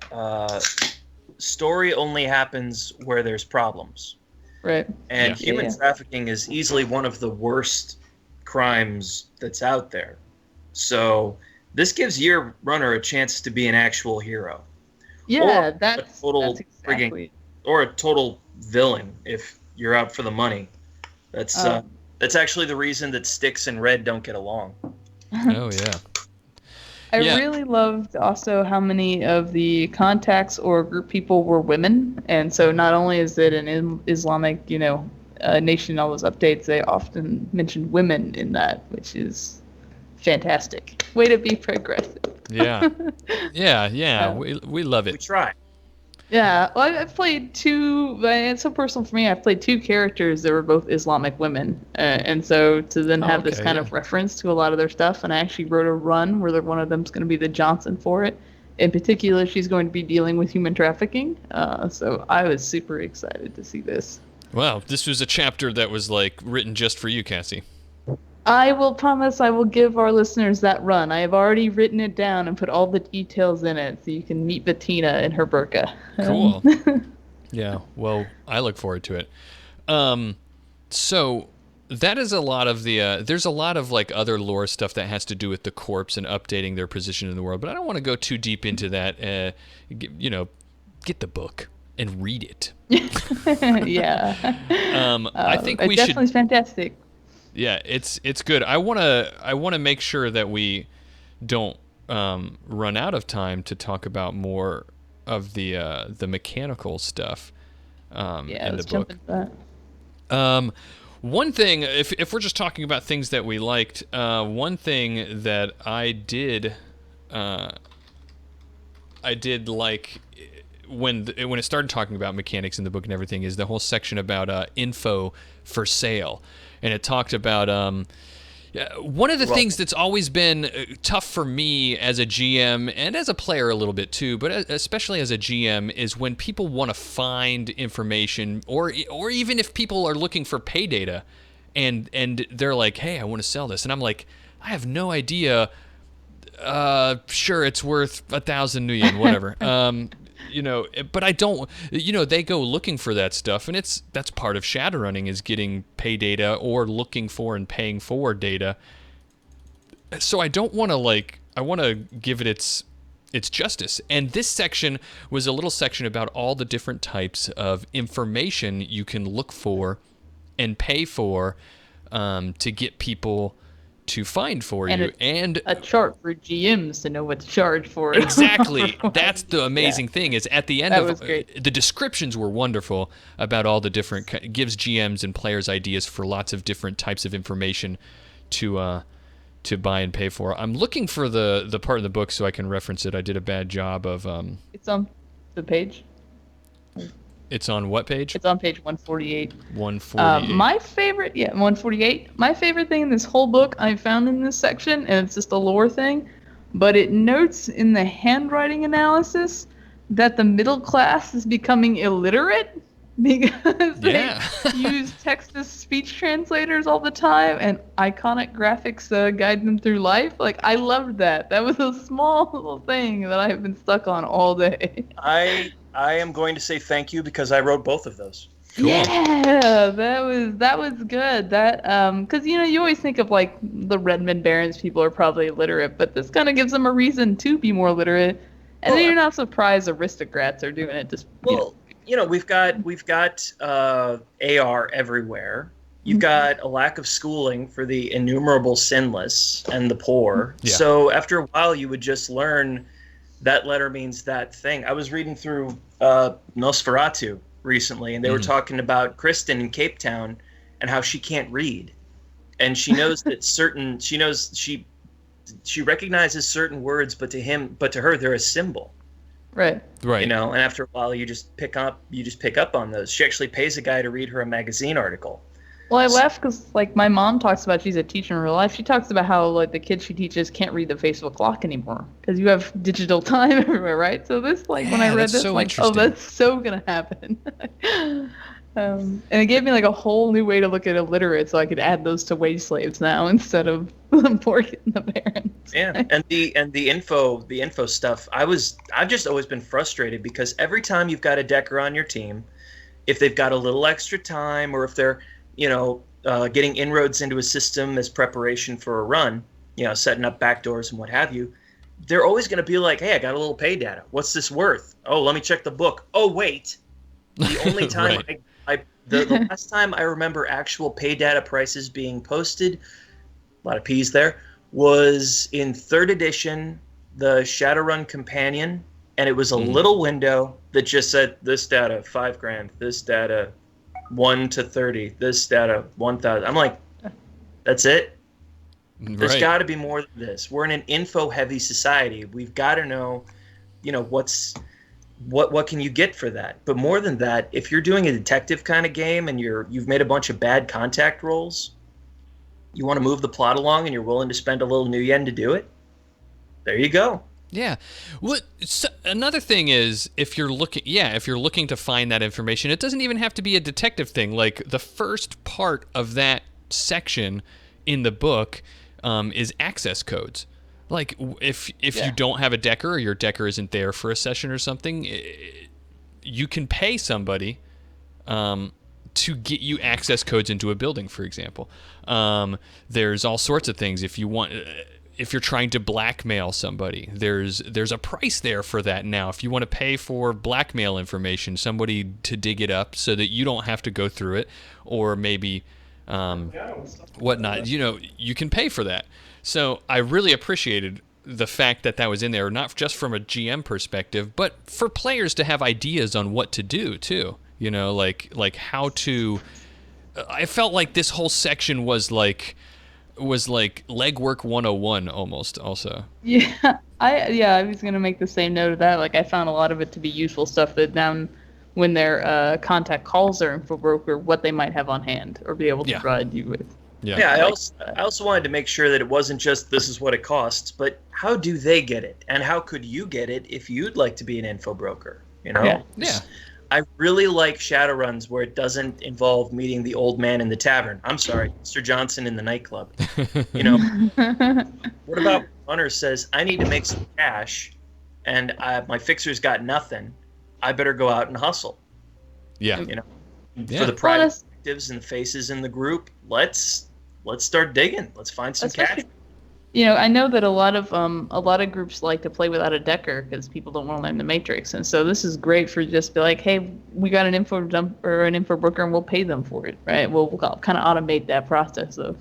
story only happens where there's problems. Right. And human trafficking is easily one of the worst crimes that's out there. So this gives your runner a chance to be an actual hero. Yeah, or that's exactly. Or a total villain if you're out for the money. That's actually the reason that Styx and Red don't get along. Oh yeah. I really loved also how many of the contacts or group people were women, and so not only is it an Islamic, nation, all those updates, they often mention women in that, which is fantastic. Way to be progressive. Yeah. We love it. We try. Yeah, well, I've played two. It's so personal for me. I've played two characters that were both Islamic women, and so to then have this kind of reference to a lot of their stuff. And I actually wrote a run where one of them's going to be the Johnson for it. In particular, she's going to be dealing with human trafficking. So I was super excited to see this. Wow, this was a chapter that was like written just for you, Cassie. I will promise I will give our listeners that run. I have already written it down and put all the details in it so you can meet Bettina in her burqa. Cool. Yeah, well, I look forward to it. So that is a lot of the, there's a lot of like other lore stuff that has to do with the corpse and updating their position in the world, but I don't want to go too deep into that. Get the book and read it. Yeah. I think we should. Definitely fantastic. Yeah, it's good. I wanna make sure that we don't run out of time to talk about more of the mechanical stuff in the book. Jump into that. One thing, if we're just talking about things that we liked, one thing that I did like when it started talking about mechanics in the book and everything is the whole section about info for sale. and it talked about one of the things that's always been tough for me as a GM and as a player a little bit too, but especially as a GM, is when people want to find information, or even if people are looking for pay data, and they're like, hey, I want to sell this, and I'm like, I have no idea. Sure, it's worth 1,000 nuyen, whatever. But I don't. They go looking for that stuff, and that's part of shadowrunning, is getting pay data or looking for and paying for data. So I don't want to I want to give it its justice. And this section was a little section about all the different types of information you can look for and pay for to get people to find for you, and a chart for GMs to know what to charge for. Exactly. That's the amazing thing, is at the end of the descriptions were wonderful about all the different, gives GMs and players ideas for lots of different types of information to buy and pay for. I'm looking for the part of the book so I can reference it. I did a bad job of It's on the page. It's on what page? It's on page 148. 148. My favorite, 148. My favorite thing in this whole book I found in this section, and it's just a lore thing, but it notes in the handwriting analysis that the middle class is becoming illiterate because they use text-to-speech translators all the time, and iconic graphics guide them through life. I loved that. That was a small little thing that I have been stuck on all day. I am going to say thank you because I wrote both of those. Cool. Yeah, that was good. That because you always think of the Redmond Barons people are probably illiterate, but this kind of gives them a reason to be more literate, and then you're not surprised aristocrats are doing it. We've got AR everywhere. You've got a lack of schooling for the innumerable sinless and the poor. Yeah. So after a while, you would just learn that letter means that thing. I was reading through Nosferatu recently, and they were talking about Kristen in Cape Town and how she can't read, and she knows that she recognizes certain words, but to her they're a symbol. Right. And after a while, you just pick up on those. She actually pays a guy to read her a magazine article. Well, I laugh because my mom talks about, she's a teacher in real life. She talks about how the kids she teaches can't read the face of a clock anymore because you have digital time everywhere, right? So this, when I read this, so oh, that's so gonna happen. And it gave me a whole new way to look at illiterate, so I could add those to wage slaves now instead of them porking the parents. Yeah, and the info stuff. I've just always been frustrated because every time you've got a decker on your team, if they've got a little extra time, or if they're getting inroads into a system as preparation for a run, setting up backdoors and what have you, they're always going to be like, hey, I got a little pay data. What's this worth? Oh, let me check the book. Oh, wait. The only time the last time I remember actual pay data prices being posted, a lot of P's there, was in 3rd edition, the Shadowrun Companion, and it was a little window that just said, this data, $5,000, this data, 1 to 30, this data, 1,000. I'm like, that's it? There's got to be more than this. We're in an info-heavy society. We've got to know, what can you get for that? But more than that, if you're doing a detective kind of game and you've made a bunch of bad contact rolls, you want to move the plot along and you're willing to spend a little new yen to do it, there you go. Yeah. Well, another thing is, if you're looking to find that information, it doesn't even have to be a detective thing. The first part of that section in the book is access codes. If you don't have a decker, or your decker isn't there for a session or something, you can pay somebody to get you access codes into a building, for example. There's all sorts of things. If you're trying to blackmail somebody, there's a price there for that now. If you want to pay for blackmail information, somebody to dig it up so that you don't have to go through it, or maybe whatnot, you can pay for that. So I really appreciated the fact that was in there, not just from a GM perspective, but for players to have ideas on what to do too. How to. I felt like this whole section was like legwork 101 almost. Also. Yeah, I was gonna make the same note of that. I found a lot of it to be useful stuff that down when their contact calls their info broker, what they might have on hand or be able to provide you with. Yeah, I also wanted to make sure that it wasn't just this is what it costs, but how do they get it, and how could you get it if you'd like to be an info broker? You know, Yeah. I really like Shadowruns where it doesn't involve meeting the old man in the tavern. I'm sorry, Mr. Johnson in the nightclub. You know, what about runner says I need to make some cash, and my fixer's got nothing. I better go out and hustle. Yeah. You know, for the private detectives and the faces in the group, let's start digging. Let's find some cash. You know, I know that a lot of groups like to play without a decker because people don't want to learn the matrix, and so this is great for just be like, hey, we got an info dump or an info broker, and we'll pay them for it, right? We'll kind of automate that process of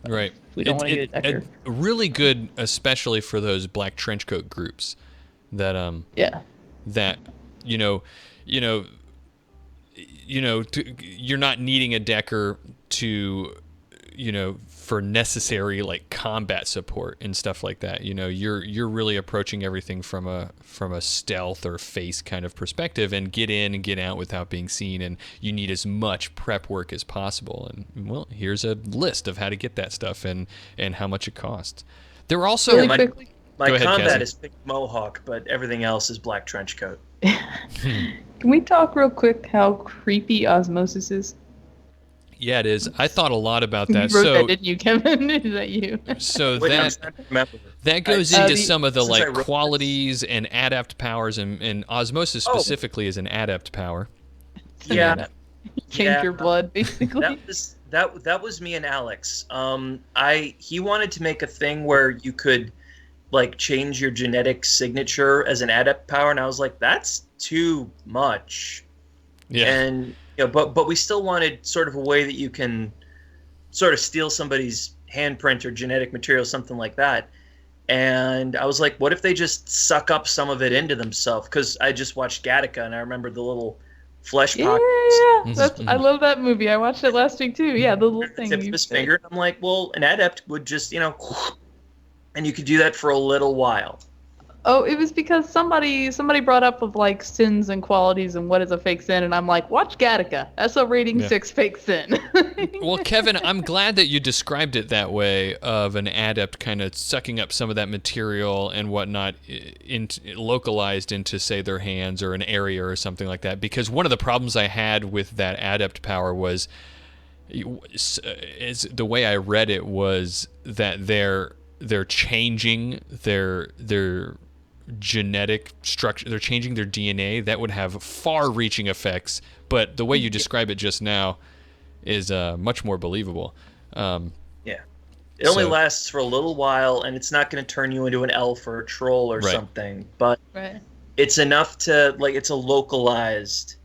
right. We don't want to get a decker. Really good, especially for those black trenchcoat groups that that you're not needing a decker to for necessary like combat support and stuff like that. You're really approaching everything from a stealth or face kind of perspective, and get in and get out without being seen, and you need as much prep work as possible. And well, here's a list of how to get that stuff and how much it costs. There are also my ahead, combat Cassie. is pink mohawk, but everything else is black trench coat. Can we talk real quick how creepy osmosis is? Yeah, it is. I thought a lot about that. You wrote that, didn't you, Kevin? Is that you? So Wait, I'm trying to remember. that goes into some of the since I like wrote qualities and adept powers, and osmosis specifically is an adept power. Yeah, Change your blood, basically. that was me and Alex. He wanted to make a thing where you could like change your genetic signature as an adept power, and I was like, that's too much. Yeah. And but we still wanted sort of a way that you can sort of steal somebody's handprint or genetic material, something like that. And I was like, what if they just suck up some of it into themselves? Because I just watched Gattaca, and I remember the little flesh pockets. Yeah. I love that movie. I watched it last week too. Yeah, the little thing. Tip of his finger. I'm like, well, an adept would just, and you could do that for a little while. Oh, it was because somebody brought up of like sins and qualities and what is a fake sin, and I'm like, watch Gattaca. That's a rating 6 fake sin. Well, Kevin, I'm glad that you described it that way, of an adept kind of sucking up some of that material and whatnot, localized into, say, their hands or an area or something like that. Because one of the problems I had with that adept power was, the way I read it was that they're changing their genetic structure, they're changing their DNA. That would have far-reaching effects, but the way you describe it just now is much more believable. It only lasts for a little while, and it's not going to turn you into an elf or a troll or something, but it's enough to, like, it's a localized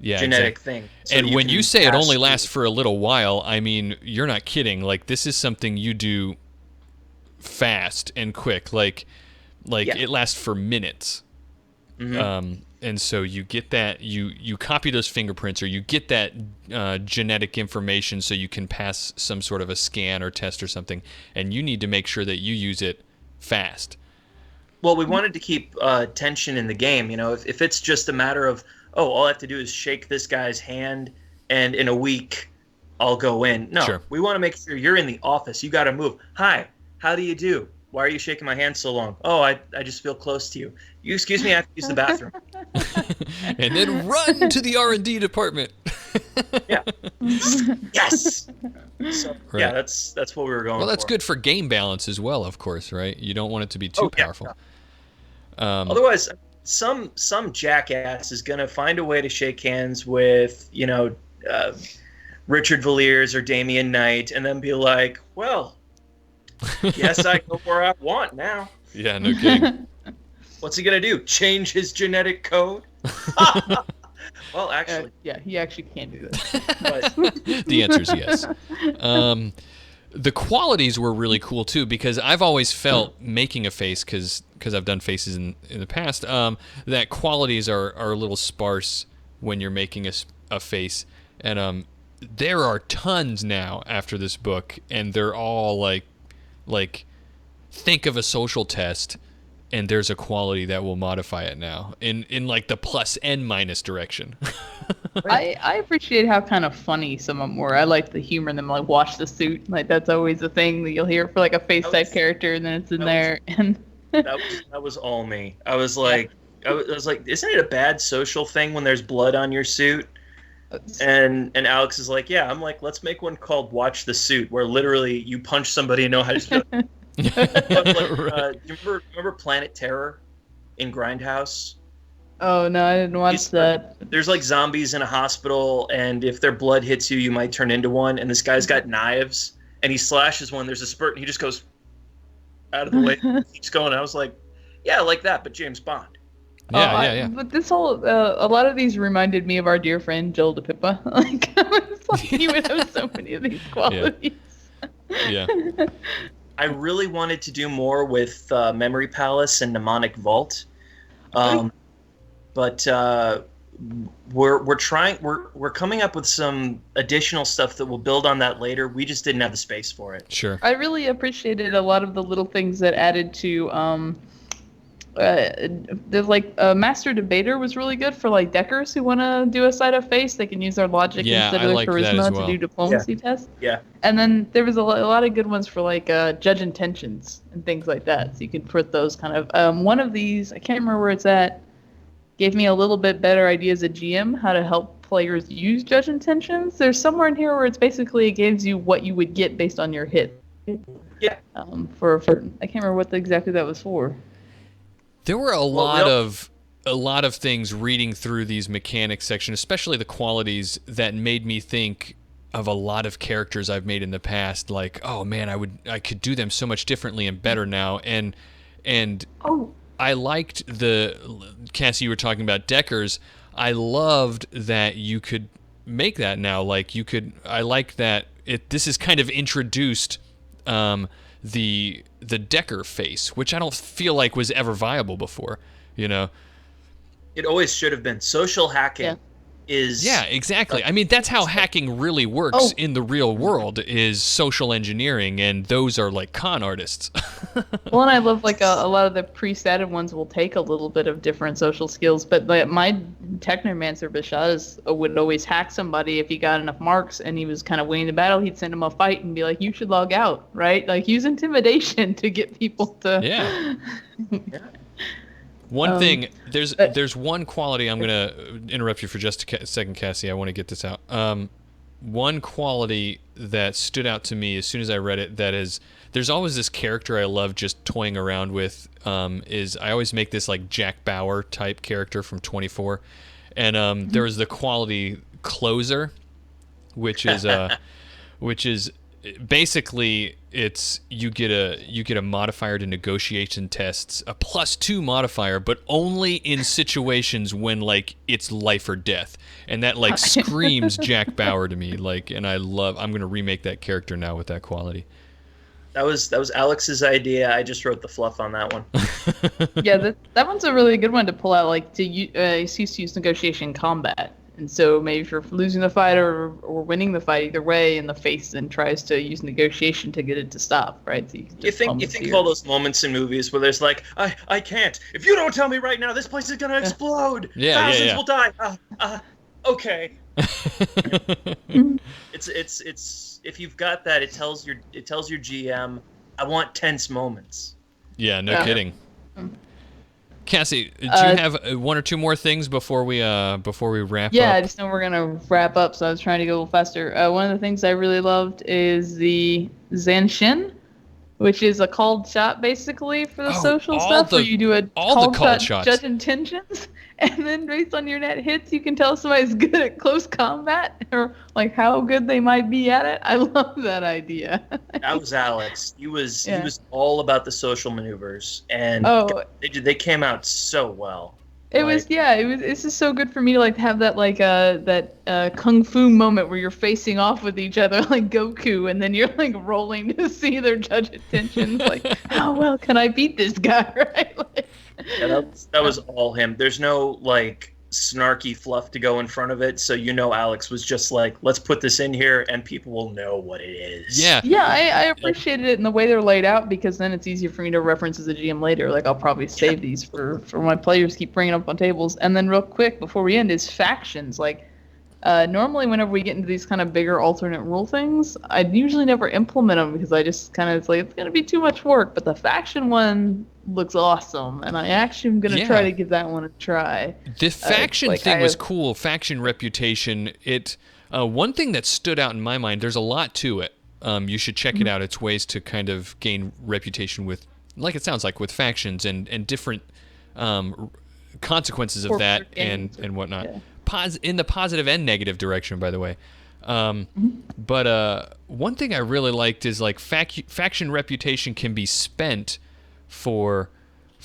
genetic thing. So and when you say it only lasts for a little while, I mean, you're not kidding. Like, this is something you do fast and quick. Like it lasts for minutes. And so you get that, you copy those fingerprints, or you get that genetic information so you can pass some sort of a scan or test or something, and you need to make sure that you use it fast. Well, we wanted to keep tension in the game. If it's just a matter of, all I have to do is shake this guy's hand, and in a week I'll go in. No, we want to make sure you're in the office. You got to move. Hi, how do you do? Why are you shaking my hand so long? Oh, I just feel close to you. You excuse me, I have to use the bathroom. And then run to the R&D department. Yes. So, yeah, that's what we were going for. Well, that's good for game balance as well, of course, right? You don't want it to be too powerful. Otherwise, some jackass is going to find a way to shake hands with, Richard Valliers or Damian Knight, and then be like, well, guess I go where I want now. Yeah, no kidding. What's he going to do? Change his genetic code? Well, actually. He actually can do that. But the answer is yes. The qualities were really cool, too, because I've always felt making a face, because I've done faces in the past, that qualities are a little sparse when you're making a face. And there are tons now after this book, and they're all like think of a social test and there's a quality that will modify it now in like the plus and minus direction. I appreciate how kind of funny some of them were. I like the humor in them, like wash the suit. Like that's always a thing that you'll hear for like a face type character, and then it's in there. And that was all me. I was like, isn't it a bad social thing when there's blood on your suit? And Alex is like, yeah. I'm like, let's make one called Watch the Suit, where literally you punch somebody and know how to. Do you remember Planet Terror in Grindhouse? Oh no, I didn't watch that. There's like zombies in a hospital, and if their blood hits you, you might turn into one. And this guy's got knives, and he slashes one. There's a spurt, and he just goes out of the way. Keeps going. I was like, yeah, like that, but James Bond. Yeah. But this whole, a lot of these reminded me of our dear friend Joel DePippa. Like, it's like he would have so many of these qualities. Yeah. I really wanted to do more with Memory Palace and Mnemonic Vault, but we're coming up with some additional stuff that will build on that later. We just didn't have the space for it. Sure. I really appreciated a lot of the little things that added to the like Master Debater was really good for like deckers who want to do a side of face. They can use their logic instead of their charisma to do diplomacy tests. Yeah. And then there was a lot of good ones for like judge intentions and things like that. So you could put those kind of one of these, I can't remember where it's at, gave me a little bit better idea as a GM how to help players use judge intentions. There's somewhere in here where it's basically it gives you what you would get based on your hit. Yeah. For I can't remember what exactly that was for. There were a lot of things reading through these mechanics section, especially the qualities that made me think of a lot of characters I've made in the past. Like, oh man, I could do them so much differently and better now. And I liked Cassie, you were talking about deckers. I loved that you could make that now. Like I like that this is kind of introduced the decker face, which I don't feel like was ever viable before, you know. It always should have been. Social hacking is... Yeah, exactly. I mean, that's how hacking really works in the real world, is social engineering, and those are like con artists. Well, and I love like a lot of the pre-stated ones will take a little bit of different social skills, but like my Technomancer Bashaz would always hack somebody if he got enough marks and he was kind of winning the battle. He'd send him a fight and be like, you should log out, right? Like use intimidation to get people to... Yeah. One thing, there's one quality, I'm going to interrupt you for just a second, Cassie. I want to get this out. One quality that stood out to me as soon as I read it, there's always this character I love just toying around with, is I always make this like Jack Bauer type character from 24. And there was the quality Closer, which is basically you get a modifier to negotiation tests, a +2 modifier, but only in situations when like it's life or death, and that like screams Jack Bauer to me. Like, and I'm gonna remake that character now with that quality. That was Alex's idea. I just wrote the fluff on that one. Yeah, that one's a really good one to pull out. Like to use negotiation combat. And so maybe if you're losing the fight or winning the fight, either way, and the face then tries to use negotiation to get it to stop, right? So you think of all those moments in movies where there's like, I can't. If you don't tell me right now, this place is gonna explode. Thousands will die. Okay. It's if you've got that, it tells your GM, I want tense moments. Yeah, no kidding. Cassie, do you have one or two more things before we wrap up? Yeah, I just know we're gonna wrap up, so I was trying to go a little faster. One of the things I really loved is the Zanshin, which is a called shot basically for the social stuff, where you do a called shot, judge intentions, and then based on your net hits, you can tell if somebody's good at close combat or like how good they might be at it. I love that idea. That was Alex. He was all about the social maneuvers, and they came out so well. It's just so good for me to like have that like that kung fu moment where you're facing off with each other like Goku, and then you're like rolling to see their judge intentions. Like, how well can I beat this guy? Right? Like, that was all him. There's no like snarky fluff to go in front of it. So Alex was just like, let's put this in here and people will know what it is. Yeah. Yeah, I appreciated it in the way they're laid out, because then it's easier for me to reference as a GM later. Like, I'll probably save these for my players keep bringing up on tables. And then real quick, before we end, is factions. Like, normally whenever we get into these kind of bigger alternate rule things, I'd usually never implement them because I just kind of, it's like, it's going to be too much work. But the faction one looks awesome, and I actually am going to try to give that one a try. The faction thing was cool. Faction reputation. One thing that stood out in my mind, there's a lot to it. You should check it out. It's ways to kind of gain reputation with, like it sounds like, with factions and different consequences of that and whatnot. Yeah. In the positive and negative direction, by the way. But one thing I really liked is like faction reputation can be spent for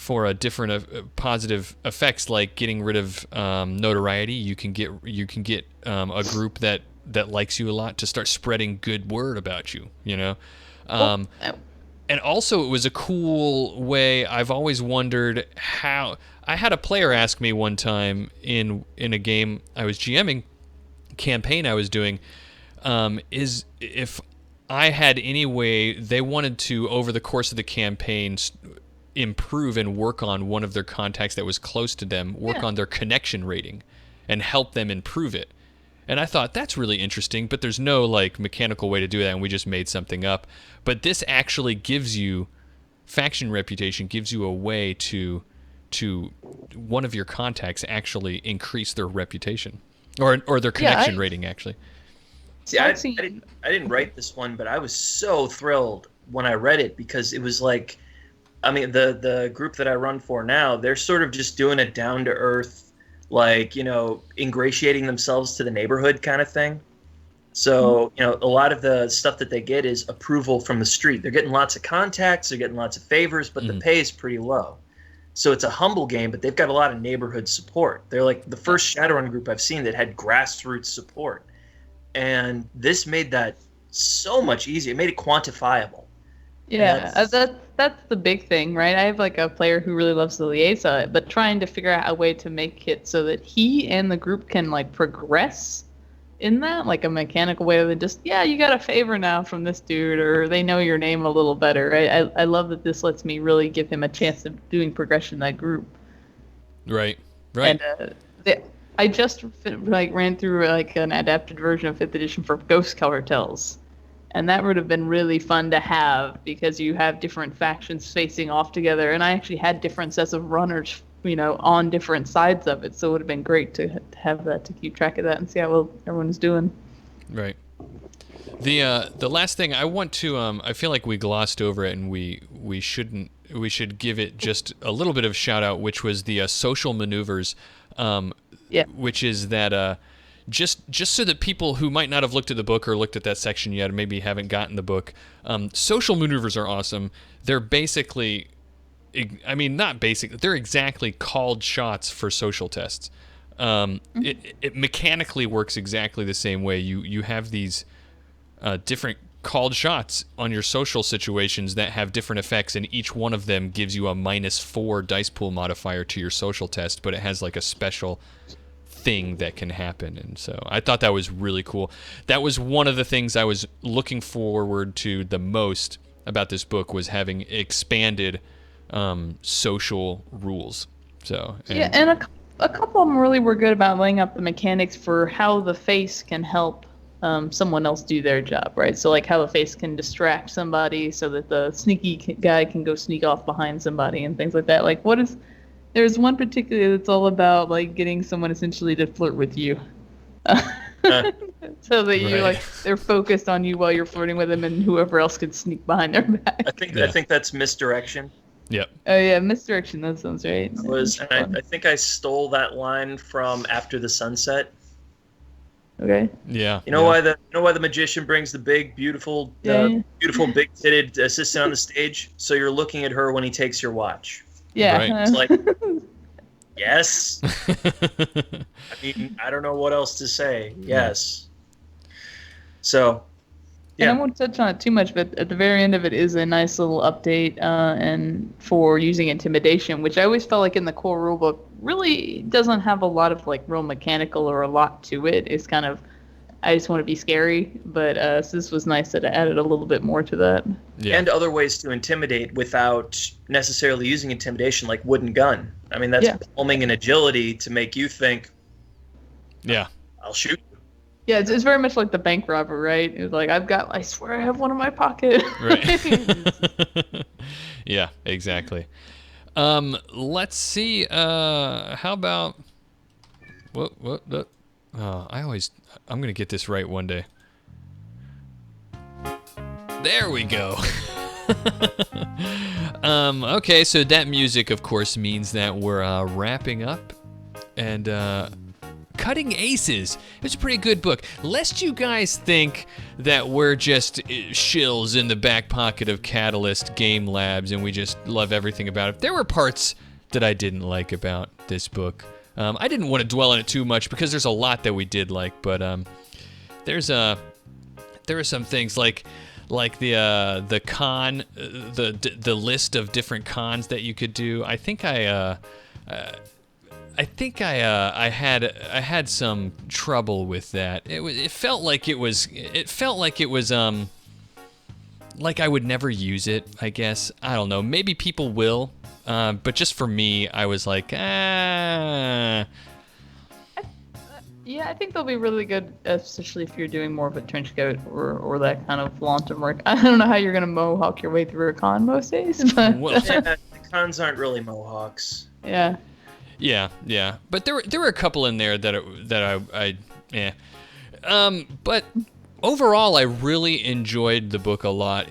a different positive effects, like getting rid of notoriety. You can get a group that likes you a lot to start spreading good word about you. And also it was a cool way. I've always wondered how. I had a player ask me one time in a game I was GMing, campaign I was doing, is if I had any way they wanted to, over the course of the campaign, improve and work on one of their contacts that was close to them, work on their connection rating and help them improve it. And I thought, that's really interesting, but there's no like mechanical way to do that, and we just made something up. But this actually gives you, faction reputation gives you a way to one of your contacts actually increase their reputation or their connection rating actually. See, I didn't write this one, but I was so thrilled when I read it, because it was like, I mean, the group that I run for now, they're sort of just doing a down to earth, like, ingratiating themselves to the neighborhood kind of thing. So, a lot of the stuff that they get is approval from the street. They're getting lots of contacts, they're getting lots of favors, but the pay is pretty low. So it's a humble game, but they've got a lot of neighborhood support. They're like the first Shadowrun group I've seen that had grassroots support. And this made that so much easier. It made it quantifiable. Yeah, that's the big thing, right? I have like a player who really loves the liaison, but trying to figure out a way to make it so that he and the group can like progress in that, like a mechanical way than just, you got a favor now from this dude, or they know your name a little better. I love that this lets me really give him a chance of doing progression in that group. Right. And I just ran through like an adapted version of 5th edition for Ghost Cartels. And that would have been really fun to have, because you have different factions facing off together. And I actually had different sets of runners, on different sides of it. So it would have been great to have that, to keep track of that and see how well everyone's doing. Right. The last thing I want to, I feel like we glossed over it, and we should give it just a little bit of shout out, which was the social maneuvers, which is that just so that people who might not have looked at the book or looked at that section yet, or maybe haven't gotten the book, social maneuvers are awesome. They're basically, they're exactly called shots for social tests. It mechanically works exactly the same way. You have these different called shots on your social situations that have different effects, and each one of them gives you a -4 dice pool modifier to your social test, but it has like a special thing that can happen. And so I thought that was really cool. That was one of the things I was looking forward to the most about this book, was having expanded social rules. So and a couple of them really were good about laying out the mechanics for how the face can help someone else do their job, right? So like how the face can distract somebody so that the sneaky guy can go sneak off behind somebody and things like that. Like there's one particularly that's all about like getting someone essentially to flirt with you. So that you they're focused on you while you're flirting with them, and whoever else could sneak behind their back. I think that's misdirection. Yep. Oh yeah, misdirection. That sounds right. I think I stole that line from After the Sunset. Okay. Yeah. You know why the magician brings the big, beautiful, beautiful, big-titted assistant on the stage? So you're looking at her when he takes your watch. Yeah. Right. It's like, yes. I mean, I don't know what else to say. Yes. So, and I won't touch on it too much, but at the very end of it is a nice little update and for using intimidation, which I always felt like in the core rulebook really doesn't have a lot of like real mechanical or a lot to it. It's kind of, I just want to be scary, but so this was nice that it added a little bit more to that. Yeah. And other ways to intimidate without necessarily using intimidation, like wooden gun. I mean, that's palming and agility to make you think, Yeah. I'll shoot. Yeah, it's very much like the bank robber, right? It's like, I swear I have one in my pocket. Right. Yeah, exactly. Let's see. How about what? I'm gonna get this right one day. There we go. Okay, so that music, of course, means that we're wrapping up and Cutting Aces. It's a pretty good book. Lest you guys think that we're just shills in the back pocket of Catalyst Game Labs and we just love everything about it. There were parts that I didn't like about this book. I didn't want to dwell on it too much because there's a lot that we did like, but there are some things like the con, the list of different cons that you could do. I think I had some trouble with that. It felt like it was like I would never use it, I guess. I don't know. Maybe people will, but just for me, I was like, Yeah, I think they'll be really good, especially if you're doing more of a trench coat or that kind of long-term work. I don't know how you're gonna mohawk your way through a con most days, but well, The cons aren't really mohawks. yeah. Yeah. But there were a couple in there that I. But overall, I really enjoyed the book a lot.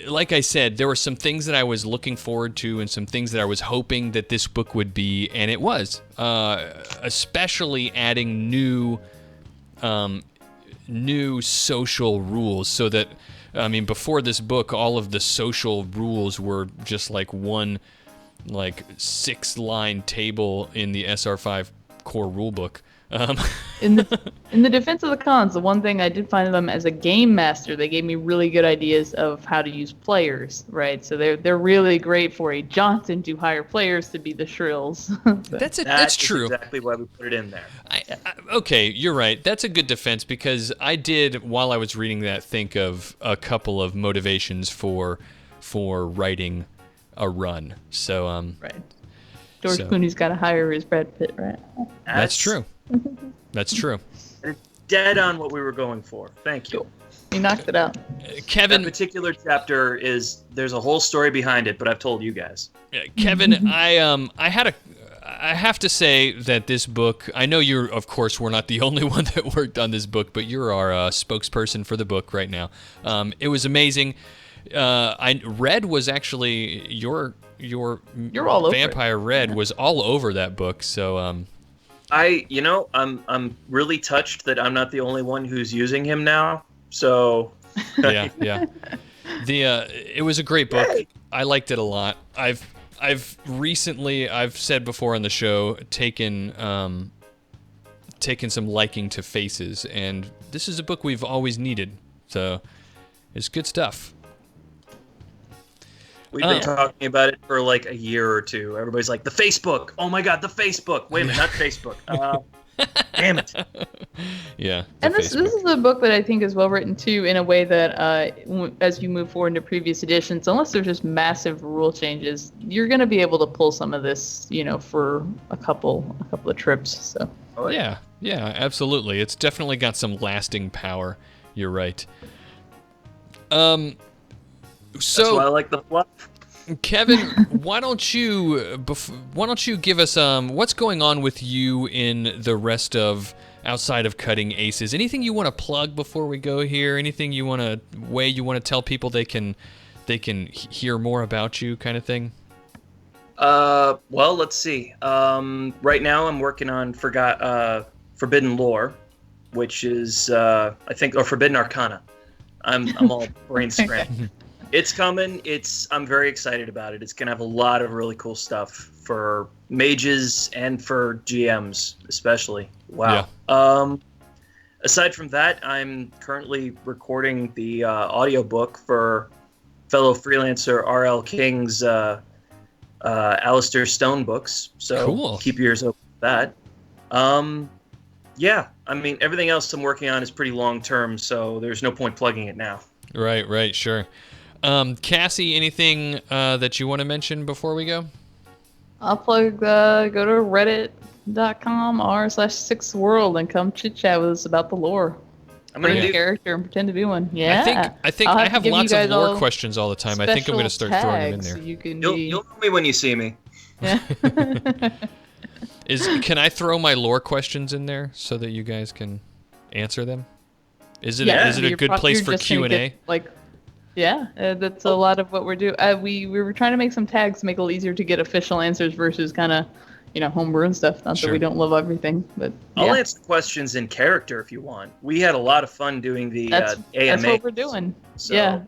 Like I said, there were some things that I was looking forward to and some things that I was hoping that this book would be, and it was. Especially adding new social rules, so that, I mean, before this book, all of the social rules were just like one, like 6-line table in the SR5 core rulebook. In the defense of the cons, the one thing I did find them as a game master, they gave me really good ideas of how to use players, right? So they're really great for a Johnson to hire players to be the shrills. That's true. That's exactly why we put it in there. Okay, you're right. That's a good defense, because I did, while I was reading that, think of a couple of motivations for writing a run. So right. George Clooney's got to hire his Brad Pitt, right? That's true. That's true. Dead on what we were going for. Thank you. You knocked it out. Kevin, that particular chapter there's a whole story behind it, but I've told you guys. Kevin, I have to say that this book, I know you're, of course, we're not the only one that worked on this book, but you're our spokesperson for the book right now. It was amazing. Red was actually your all over Vampire Red was all over that book. So I'm really touched that I'm not the only one who's using him now. So yeah. It was a great book. I liked it a lot. I've recently, I've said before on the show, taken some liking to Faces, and this is a book we've always needed. So it's good stuff. We've been talking about it for like a year or two. Everybody's like, the Facebook. Oh my God, the Facebook. Wait a minute, not Facebook. Damn it. Yeah. And this is a book that I think is well written too, in a way that as you move forward into previous editions, unless there's just massive rule changes, you're going to be able to pull some of this, for a couple of trips. So. Yeah, absolutely. It's definitely got some lasting power. You're right. So, that's why I like the fluff. Kevin, why don't you give us what's going on with you in the rest of outside of Cutting Aces? Anything you want to plug before we go here? Anything you want to tell people they can hear more about you, kind of thing? Well, let's see. Right now I'm working on Forbidden Lore, which is I think, or Forbidden Arcana. I'm all brain scrambled. It's coming. I'm very excited about it. It's going to have a lot of really cool stuff for mages and for GMs, especially. Wow. Yeah. Aside from that, I'm currently recording the audiobook for fellow freelancer R.L. King's Alistair Stone books. So Cool. keep your ears open for that. Yeah, I mean, everything else I'm working on is pretty long-term, so there's no point plugging it now. Right, sure. Cassie, anything that you want to mention before we go? I'll plug, go to reddit.com/6world and come chit-chat with us about the lore. I'm gonna Bring a do. character and pretend to be one. Yeah. I think I'll I to have give you lots of guys lore all questions all the time. I think I'm going to start throwing them in special there. tags so you can You'll be... know me when you see me. Yeah. Can I throw my lore questions in there so that you guys can answer them? Is it Yeah. is it a good place for Q&A? That's a lot of what we're doing. We were trying to make some tags to make it a little easier to get official answers versus kind of, homebrew and stuff. Not Sure. that we don't love everything, but yeah. I'll answer questions in character if you want. We had a lot of fun doing the That's AMA. what we're doing. So- Yeah.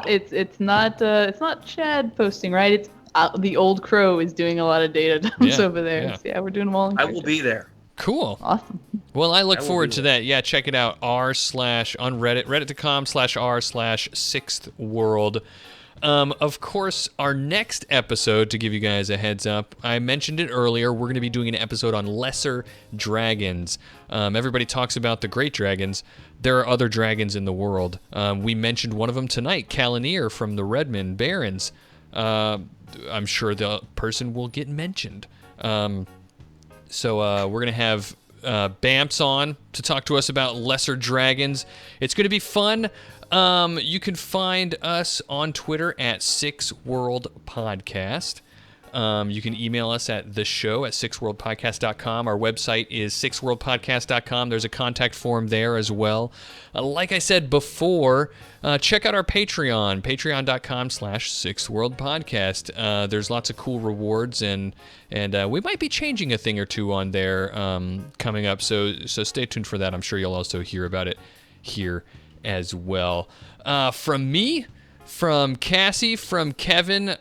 It's not Chad posting, right? It's the old crow is doing a lot of data dumps Yeah, over there. yeah. So yeah, we're doing them all. In I will character. be there. Cool. Awesome. Well, I look I will forward be to there. that. Yeah, check it out. on Reddit, reddit.com/r/6thworld. Of course, our next episode, to give you guys a heads up, I mentioned it earlier, we're going to be doing an episode on lesser dragons. Everybody talks about the great dragons. There are other dragons in the world. We mentioned one of them tonight, Kalanir from the Redmond Barons. I'm sure the person will get mentioned. So we're going to have Bamps on to talk to us about lesser dragons. It's going to be fun. You can find us on Twitter at 6worldpodcast. You can email us at theshow@sixworldpodcast.com. Our website is sixworldpodcast.com. There's a contact form there as well. Like I said before, check out our Patreon, patreon.com/sixworldpodcast. There's lots of cool rewards, and we might be changing a thing or two on there coming up, so stay tuned for that. I'm sure you'll also hear about it here as well. From me, from Cassie, from Kevin,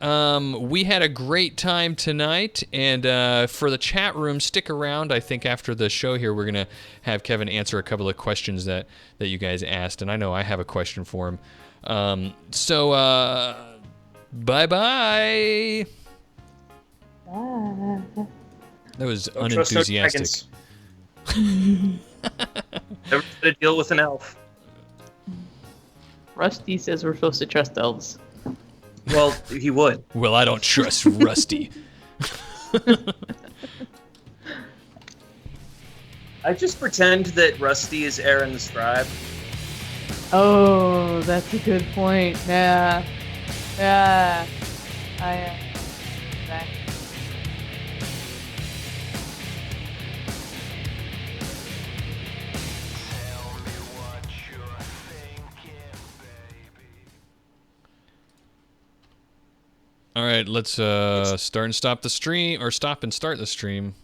we had a great time tonight, and for the chat room, stick around. I think after the show here, we're going to have Kevin answer a couple of questions that you guys asked, and I know I have a question for him. So, bye-bye. Bye. That was Don't trust no unenthusiastic. dragons. Never had to deal with an elf. Rusty says we're supposed to trust elves. Well, he would. Well, I don't trust Rusty. I just pretend that Rusty is Aaron the Scribe. Oh, that's a good point. Yeah. Back. All right, let's start and stop the stream, or stop and start the stream.